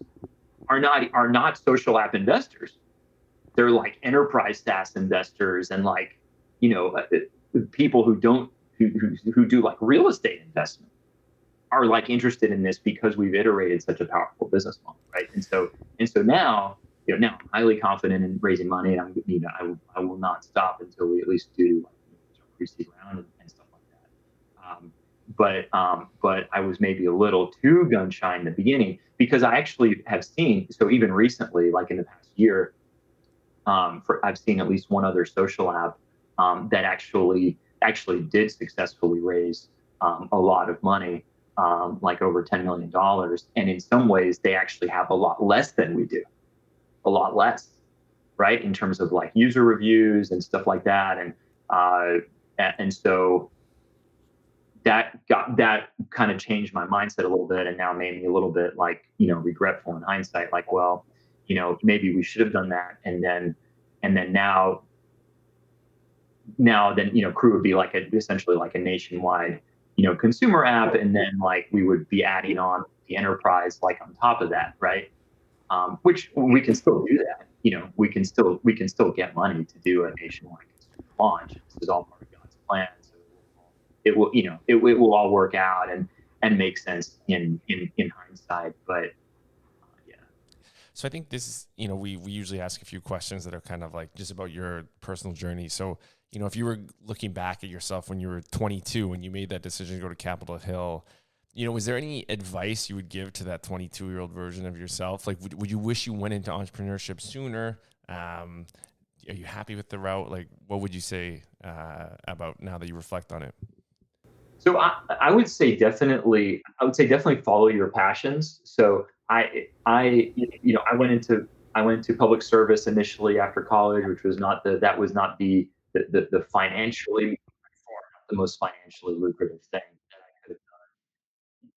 are not social app investors. They're like enterprise SaaS investors and like, people who do like real estate investment are like interested in this because we've iterated such a powerful business model, right? And so now, now I'm highly confident in raising money, and I will not stop until we at least do like, pre-seed round and stuff like that. But I was maybe a little too gun shy in the beginning because I actually have seen, so even recently, like in the past year, I've seen at least one other social app that actually did successfully raise a lot of money, like over $10 million. And in some ways, they actually have a lot less than we do, a lot less, right? In terms of like user reviews and stuff like that. And so that kind of changed my mindset a little bit, and now made me a little bit like, regretful in hindsight, like, well, maybe we should have done that. And then now then, Krew would be like essentially like a nationwide, consumer app. And then like we would be adding on the enterprise, like on top of that. Right. Which we can still do that. We can still get money to do a nationwide consumer launch. This is all part of God's plan. So it will all work out and make sense in hindsight. But yeah. So I think this is, we usually ask a few questions that are kind of like just about your personal journey. So, if you were looking back at yourself when you were 22, when you made that decision to go to Capitol Hill, was there any advice you would give to that 22-year-old version of yourself? Like, would you wish you went into entrepreneurship sooner? Are you happy with the route? Like, what would you say about now that you reflect on it? So I would say definitely follow your passions. So I went into public service initially after college, which was not the financially, the most financially lucrative thing that I could have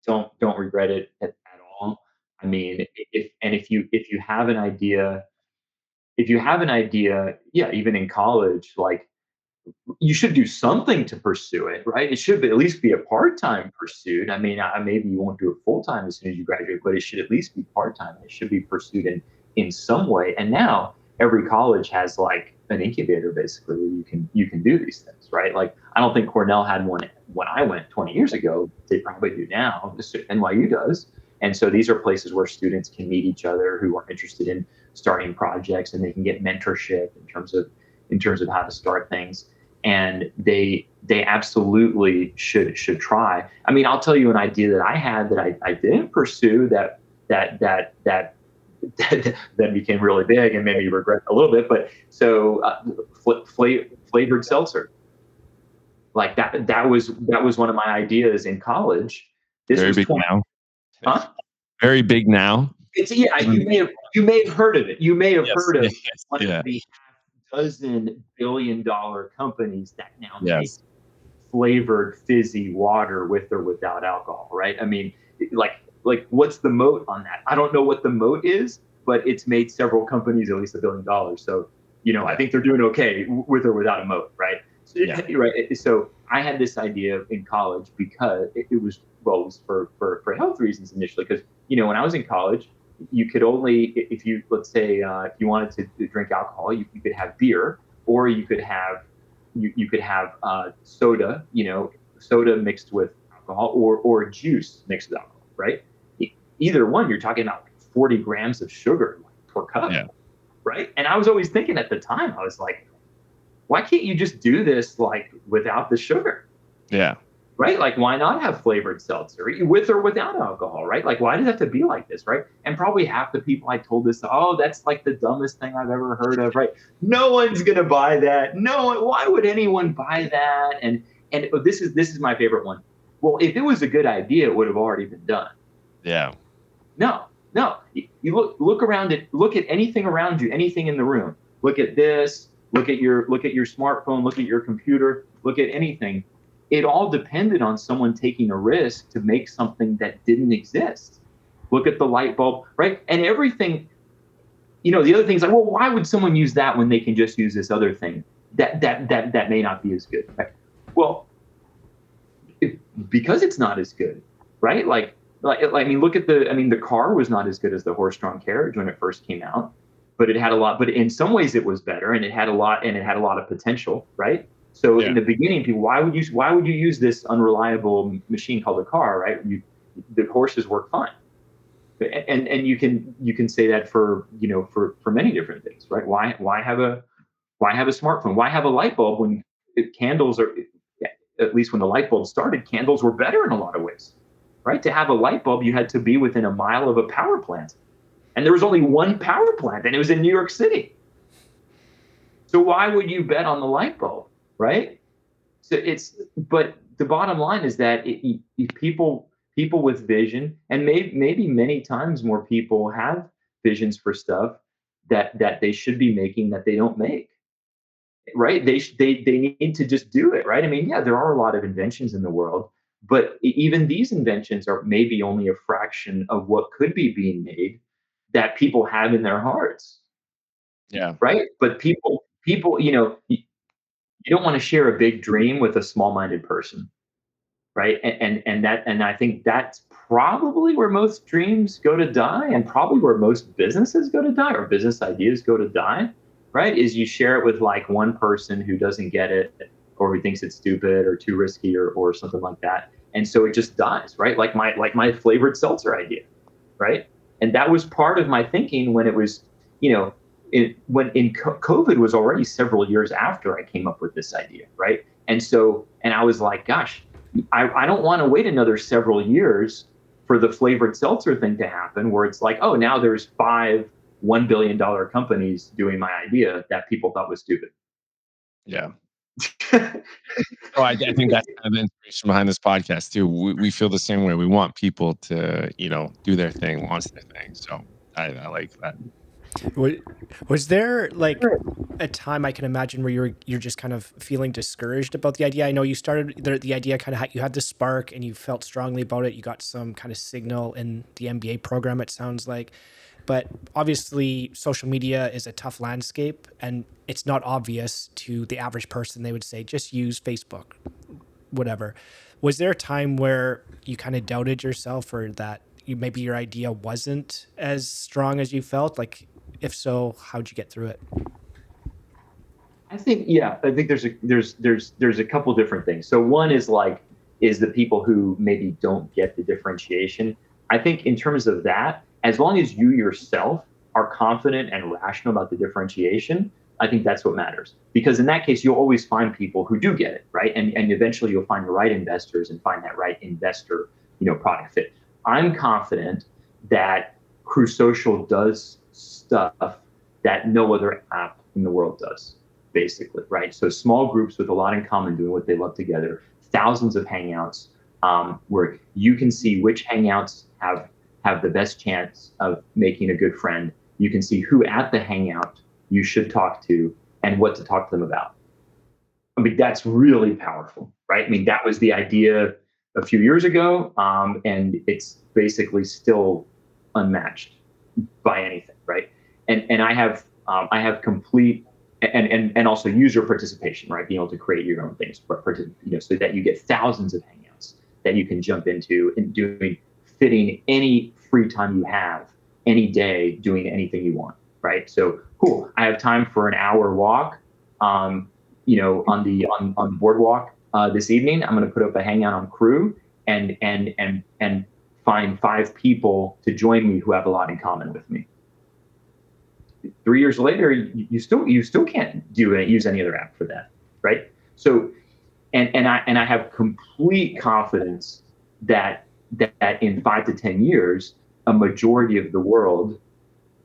done. Don't regret it at all. I mean, if you have an idea, yeah, even in college, like you should do something to pursue it, right? It should at least be a part-time pursuit. I mean, maybe you won't do it full-time as soon as you graduate, but it should at least be part-time. It should be pursued in some way. And now every college has like an incubator basically where you can do these things, right? Like I don't think Cornell had one when I went 20 years ago. They probably do now. NYU does. And so these are places where students can meet each other who are interested in starting projects, and they can get mentorship in terms of how to start things. And they absolutely should try. I mean, I'll tell you an idea that I had that I didn't pursue that became really big and made me regret a little bit. But so flavored seltzer, like that was one of my ideas in college. This Very was big 20, now. huh? Very big now. It's you may have heard of it. You may have heard of one Yeah. of the $12 billion companies that now make Yes. flavored fizzy water with or without alcohol, right? I mean, like what's the moat on that? I don't know what the moat is, but it's made several companies at least $1 billion. So, I think they're doing okay with or without a moat, right? So, Yeah. Right. So I had this idea in college because it was for health reasons initially, because, when I was in college, you could only, if you, let's say, if you wanted to drink alcohol, you could have beer, or you could have soda, soda mixed with alcohol, or juice mixed with alcohol, right? Either one, you're talking about 40 grams of sugar per cup. Yeah. right? And I was always thinking at the time, I was like, why can't you just do this like without the sugar? Yeah. Right? Like, why not have flavored seltzer with or without alcohol, right? Like, why does it have to be like this, right? And probably half the people I told this, oh, that's like the dumbest thing I've ever heard of, right? No one's gonna buy that. No one, why would anyone buy that? And this is my favorite one. Well, if it was a good idea, it would have already been done. Yeah. No, no. You look around it, look at anything around you, anything in the room. Look at this, look at your smartphone, look at your computer, look at anything. It all depended on someone taking a risk to make something that didn't exist. Look at the light bulb, right? And everything, the other thing's like, well, why would someone use that when they can just use this other thing that may not be as good, right? Well, because it's not as good, right? I mean, the car was not as good as the horse-drawn carriage when it first came out, but it had a lot. But in some ways, it was better, and it had a lot of potential, right? So in the beginning, people, why would you use this unreliable machine called a car, right? The horses work fine, and you can say that for many different things, right? Why have a smartphone? Why have a light bulb when candles are, at least when the light bulb started, candles were better in a lot of ways, right? To have a light bulb, you had to be within a mile of a power plant, and there was only one power plant, and it was in New York City. So why would you bet on the light bulb, right? But the bottom line is that people with vision, and maybe many times more people have visions for stuff that they should be making that they don't make, right? They need to just do it, right? I mean, yeah, there are a lot of inventions in the world, but even these inventions are maybe only a fraction of what could be being made that people have in their hearts. Yeah. Right? But people, you don't want to share a big dream with a small-minded person, right? And I think that's probably where most dreams go to die, and probably where most businesses go to die, or business ideas go to die, right? Is you share it with like one person who doesn't get it, or who thinks it's stupid or too risky, or something like that, and so it just dies, right? Like my flavored seltzer idea, right? And that was part of my thinking when it was, COVID was already several years after I came up with this idea, right? And I was like, gosh, I don't want to wait another several years for the flavored seltzer thing to happen, where it's like, oh, now there's 5 $1 billion companies doing my idea that people thought was stupid. Yeah. I think that's kind of the inspiration behind this podcast too. We feel the same way. We want people to, do their thing, launch their thing. So I like that. Was there like a time I can imagine where you're just kind of feeling discouraged about the idea? I know you started the idea kind of, you had the spark and you felt strongly about it. You got some kind of signal in the MBA program, it sounds like. But obviously, social media is a tough landscape, and it's not obvious to the average person. They would say, just use Facebook, whatever. Was there a time where you kind of doubted yourself, or that maybe your idea wasn't as strong as you felt? Like, if so, how'd you get through it? I think there's a couple different things. So one is the people who maybe don't get the differentiation. I think in terms of that, as long as you yourself are confident and rational about the differentiation, I think that's what matters. Because in that case, you'll always find people who do get it, right? And eventually you'll find the right investors and find that right investor, product fit. I'm confident that Krew Social does stuff that no other app in the world does, basically, right? So small groups with a lot in common doing what they love together, thousands of hangouts, where you can see which hangouts have the best chance of making a good friend. You can see who at the hangout you should talk to and what to talk to them about. I mean, that's really powerful, right? I mean, that was the idea a few years ago, and it's basically still unmatched by anything, right? And I have complete and also user participation, right? Being able to create your own things, so that you get thousands of hangouts that you can jump into and fitting any free time you have any day, doing anything you want, right? So cool. I have time for an hour walk, on the boardwalk this evening. I'm going to put up a hangout on Krew and find 5 people to join me who have a lot in common with me. 3 years later, you still can't use any other app for that, right? So and I have complete confidence that in 5 to 10 years, a majority of the world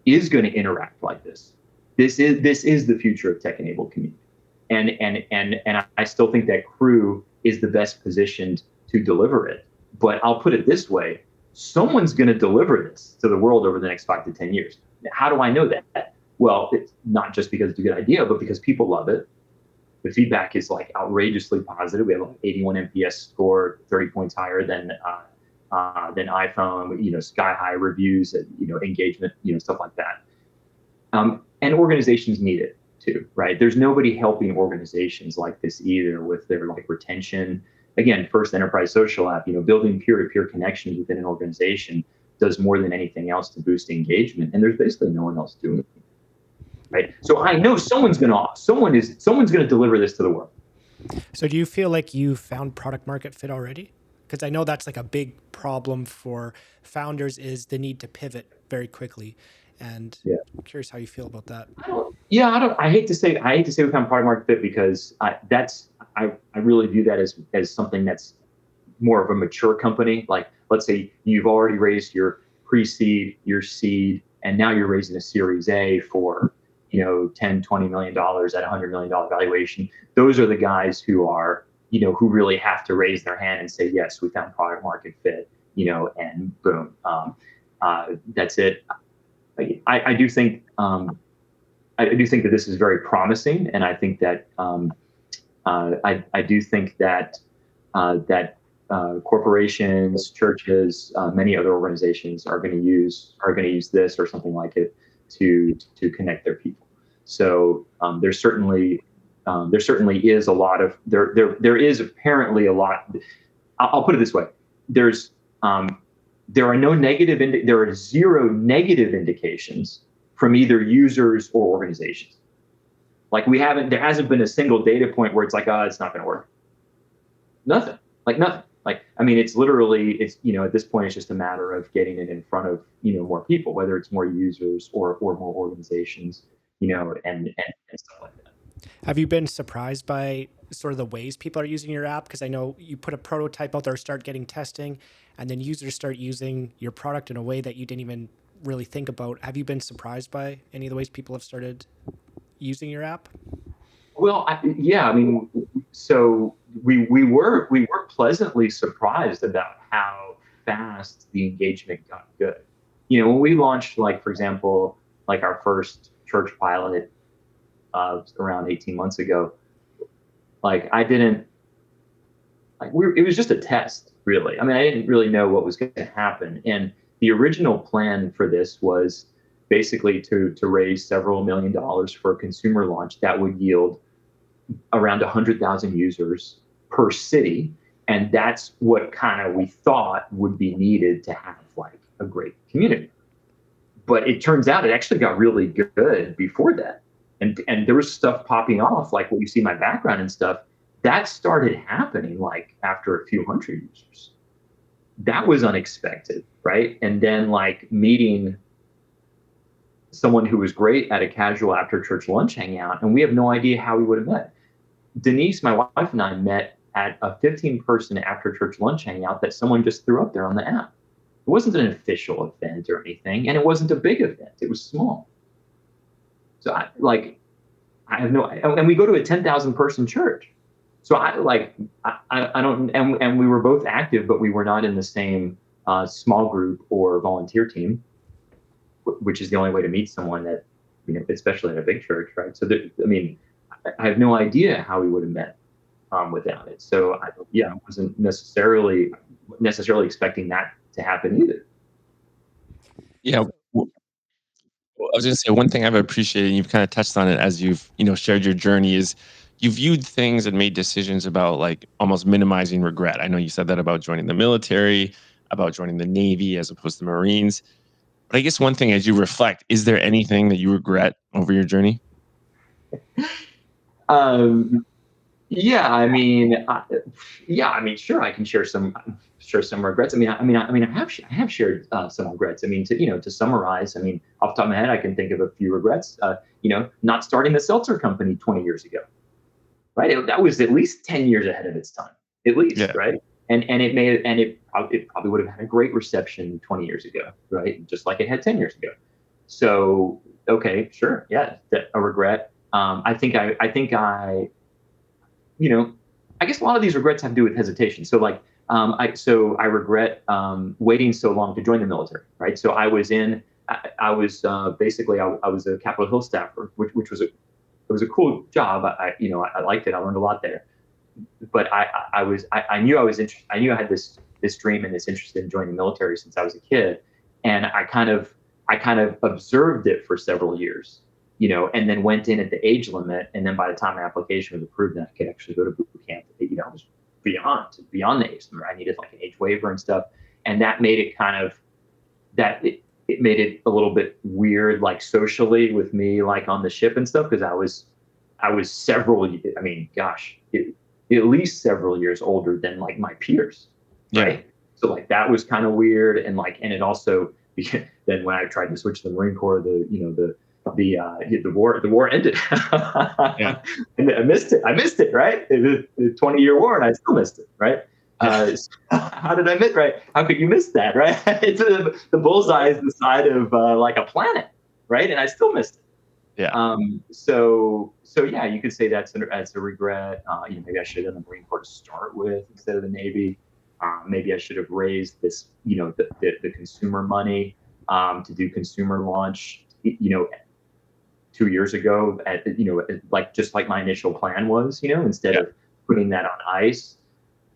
is going to interact like this. This is the future of tech-enabled community, and I still think that Krew is the best positioned to deliver it. But I'll put it this way: someone's going to deliver this to the world over the next 5 to 10 years. How do I know that? Well, it's not just because it's a good idea, but because people love it. The feedback is like outrageously positive. We have like 81 NPS score, 30 points higher than iPhone. Sky high reviews, engagement, stuff like that. And organizations need it too, right? There's nobody helping organizations like this either with their like retention. Again, first enterprise social app, building peer-to-peer connections within an organization does more than anything else to boost engagement. And there's basically no one else doing it. Right. So I know someone's gonna deliver this to the world. So do you feel like you found product market fit already? Because I know that's like a big problem for founders is the need to pivot very quickly. And I'm curious how you feel about that. I hate to say we found product market fit because I really view that as something that's more of a mature company. Like, let's say you've already raised your pre-seed, your seed, and now you're raising a Series A for $10, $20 million at $100 million valuation. Those are the guys who are, who really have to raise their hand and say, yes, we found product market fit, and boom. That's it. I do think that this is very promising, and I think that I do think that corporations, churches, many other organizations are going to use this or something like it to connect their people. So there certainly is a lot of there is apparently a lot. I'll put it this way: there are zero negative indications from either users or organizations. Like there hasn't been a single data point where it's like, it's not going to work. Nothing. I mean, it's literally, at this point, it's just a matter of getting it in front of, more people, whether it's more users or more organizations, and stuff like that. Have you been surprised by sort of the ways people are using your app? Because I know you put a prototype out there, start getting testing, and then users start using your product in a way that you didn't even really think about. Have you been surprised by any of the ways people have started using your app? Well, I mean, so we were pleasantly surprised about how fast the engagement got good. When we launched, like, for example, like our first church pilot around 18 months ago, like it was just a test, really. I mean, I didn't really know what was going to happen. And the original plan for this was basically to raise several $1 million for a consumer launch that would yield around 100,000 users per city. And that's what kind of we thought would be needed to have like a great community. But it turns out it actually got really good before that. And there was stuff popping off, like what you see in my background and stuff, that started happening like after a few hundred users. That was unexpected, right? And then like meeting someone who was great at a casual after church lunch hangout, and we have no idea how we would have met. Denise, my wife, and I met at a 15-person after church lunch hangout that someone just threw up there on the app. It wasn't an official event or anything, and it wasn't a big event. It was small. So I have no, and we go to a 10,000 person church. So I don't, and we were both active, but we were not in the same small group or volunteer team, which is the only way to meet someone that, especially at a big church, right? So I have no idea how we would have met without it. So I wasn't necessarily expecting that to happen either. Yeah. I was going to say one thing I've appreciated, and you've kind of touched on it as you've, shared your journey, is you viewed things and made decisions about like almost minimizing regret. I know you said that about joining the military, about joining the Navy as opposed to the Marines. But I guess one thing as you reflect, is there anything that you regret over your journey? Yeah, I mean, sure, I can share some regrets. I have shared some regrets. I mean, to summarize, I mean, off the top of my head, I can think of a few regrets. Not starting the seltzer company 20 years ago, right? That was at least 10 years ahead of its time, at least, Yeah. right? It probably would have had a great reception 20 years ago, right? Just like it had 10 years ago. So, okay, sure, yeah, a regret. You know, I guess a lot of these regrets have to do with hesitation. So like, I regret waiting so long to join the military, right? So I was basically, I was a Capitol Hill staffer, which was it was a cool job. I liked it. I learned a lot there. But I knew I was interested. I knew I had this dream and this interest in joining the military since I was a kid, and I kind of observed it for several years, and then went in at the age limit. And then by the time my application was approved, and I could actually go to boot camp, I was beyond the age limit. I needed like an age waiver and stuff, and that made it kind of that it made it a little bit weird, like socially with me, like on the ship and stuff, because I was several. I mean, gosh, at least several years older than like my peers, Yeah. right? So like that was kind of weird, and it also then when I tried to switch to the Marine Corps, the war ended. Yeah. And I missed it. I missed it, right? The 20-year war, and I still missed it, right? So how did I miss? Right? How could you miss that? Right? The bullseye is the side of like a planet, right? And I still missed it. Yeah. So yeah, you could say that's a regret. Maybe I should have done the Marine Corps to start with instead of the Navy. Maybe I should have raised the consumer money to do consumer launch. 2 years ago, like just like my initial plan was, instead Yeah. of putting that on ice.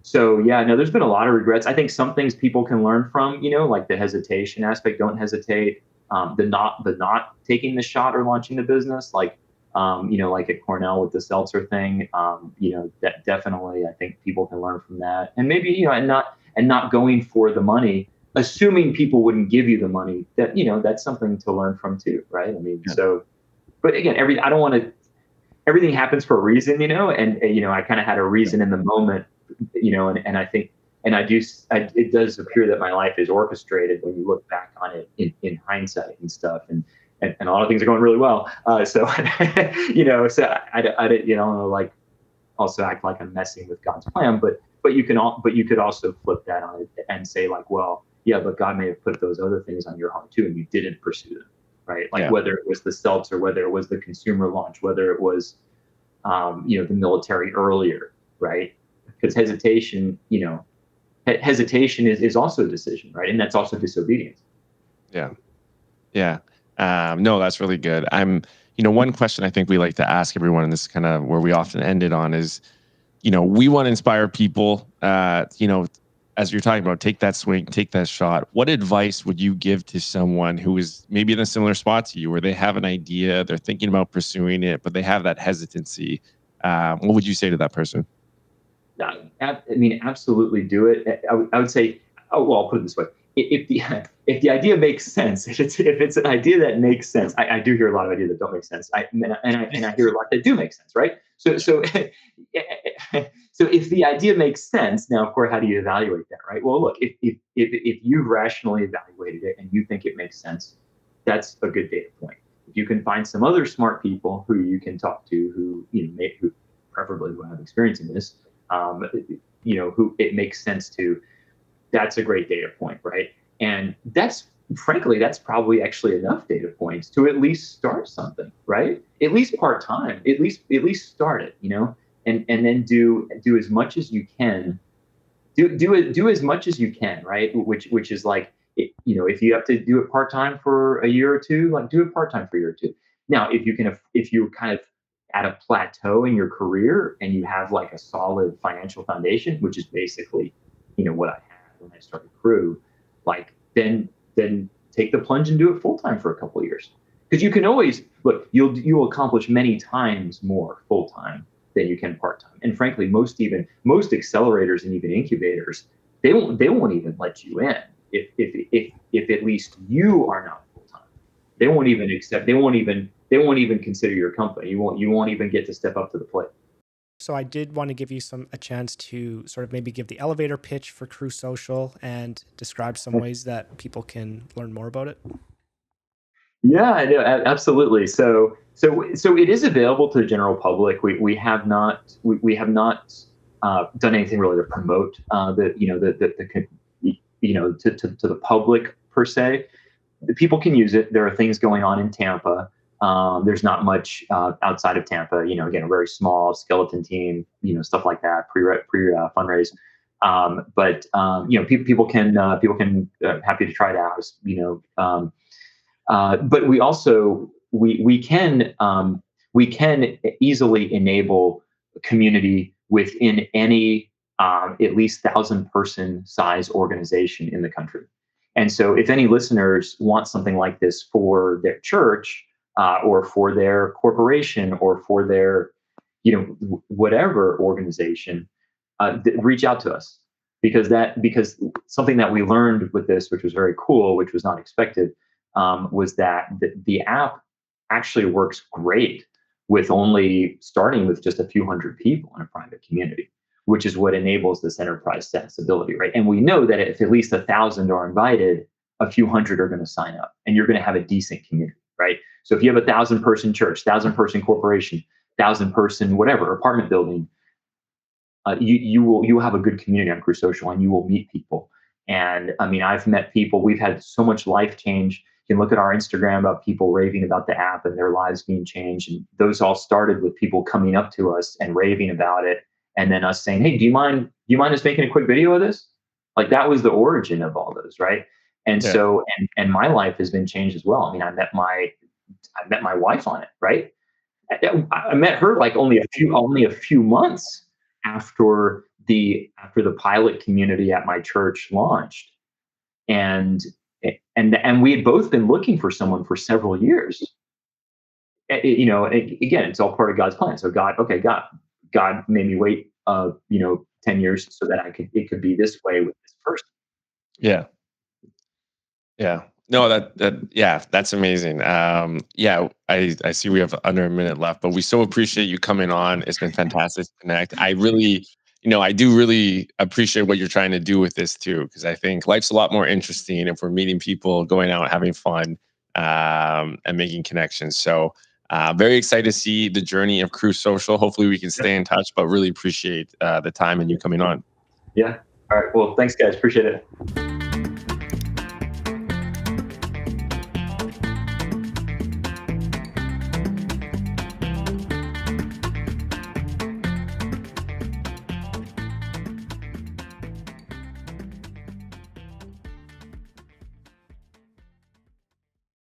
So yeah, no, there's been a lot of regrets. I think some things people can learn from, like the hesitation aspect. Don't hesitate. The not taking the shot or launching the business, like at Cornell with the seltzer thing. That definitely, I think people can learn from that. And maybe, and not going for the money, assuming people wouldn't give you the money. That's something to learn from too, right? I mean, Yeah. so, but again, I don't want to. Everything happens for a reason, and I kind of had a reason in the moment, and I think, and it does appear that my life is orchestrated when you look back on it in hindsight and stuff, and a lot of things are going really well. So, so I did, like also act like I'm messing with God's plan, but you could also flip that on it and say like, well, yeah, but God may have put those other things on your heart too, and you didn't pursue them, right? Like Yeah. whether it was the seltzer, whether it was the consumer launch, whether it was the military earlier, right? Because hesitation is also a decision, right? And that's also disobedience. Yeah. Yeah. No, that's really good. One question I think we like to ask everyone, and this is kind of where we often end it on is, we want to inspire people, as you're talking about, take that swing, take that shot. What advice would you give to someone who is maybe in a similar spot to you, where they have an idea, they're thinking about pursuing it, but they have that hesitancy? What would you say to that person? Absolutely do it. I would say, oh well, I'll put it this way: if the idea makes sense, if it's an idea that makes sense, I do hear a lot of ideas that don't make sense. I hear a lot that do make sense, right? So so if the idea makes sense, now of course, how do you evaluate that, right? Well, look, if you've rationally evaluated it and you think it makes sense, that's a good data point. If you can find some other smart people who you can talk to, who preferably who have experience in this, who it makes sense to, that's a great data point, right? And that's probably actually enough data points to at least start something, right? At least part time, at least start it, and then do as much as you can. Do as much as you can, right? Which is like, if you have to do it part time for a year or two, like do it part time for a year or two. Now, if you're kind of at a plateau in your career and you have like a solid financial foundation, which is basically, what I had when I started Krew, like then take the plunge and do it full time for a couple of years. Because you can always look, you'll accomplish many times more full time than you can part time. And frankly, most accelerators and even incubators, they won't even let you in if at least you are not full time. They won't even accept. They won't even consider your company. You won't even get to step up to the plate. So I did want to give you a chance to sort of maybe give the elevator pitch for Krew Social and describe some ways that people can learn more about it. Yeah, I know, absolutely. So it is available to the general public. We have not done anything really to promote to the public per se. The people can use it. There are things going on in Tampa. There's not much outside of Tampa. Again, a very small skeleton team. Stuff like that. Pre fundraise. But people can happy to try it out. But we can easily enable a community within any at least 1,000-person size organization in the country. And so, if any listeners want something like this for their church, or for their corporation, or for their whatever organization, reach out to us, because something that we learned with this, which was very cool, which was not expected, was that the app actually works great with only starting with just a few hundred people in a private community, which is what enables this enterprise sensibility, right? And we know that if at least 1,000 are invited, a few hundred are going to sign up, and you're going to have a decent community, right? So if you have a 1,000-person church, 1,000-person corporation, 1,000-person whatever apartment building, you will have a good community on Krew Social, and you will meet people. And I mean, I've met people. We've had so much life change. You can look at our Instagram about people raving about the app and their lives being changed. And those all started with people coming up to us and raving about it, and then us saying, "Hey, do you mind us making a quick video of this?" Like, that was the origin of all those, right? And Yeah. so, and my life has been changed as well. I mean, I met my wife on it, right? I met her like only a few months after the pilot community at my church launched, and and we had both been looking for someone for several years. Again, it's all part of God's plan. So God made me wait 10 years so that it could be this way with this person. Yeah. Yeah. No, yeah, that's amazing. Yeah, I see we have under a minute left, but we so appreciate you coming on. It's been fantastic to connect. I do really appreciate what you're trying to do with this too, because I think life's a lot more interesting if we're meeting people, going out, having fun, and making connections. So, very excited to see the journey of Krew Social. Hopefully, we can stay in touch, but really appreciate the time and you coming on. Yeah. All right. Well, thanks, guys. Appreciate it.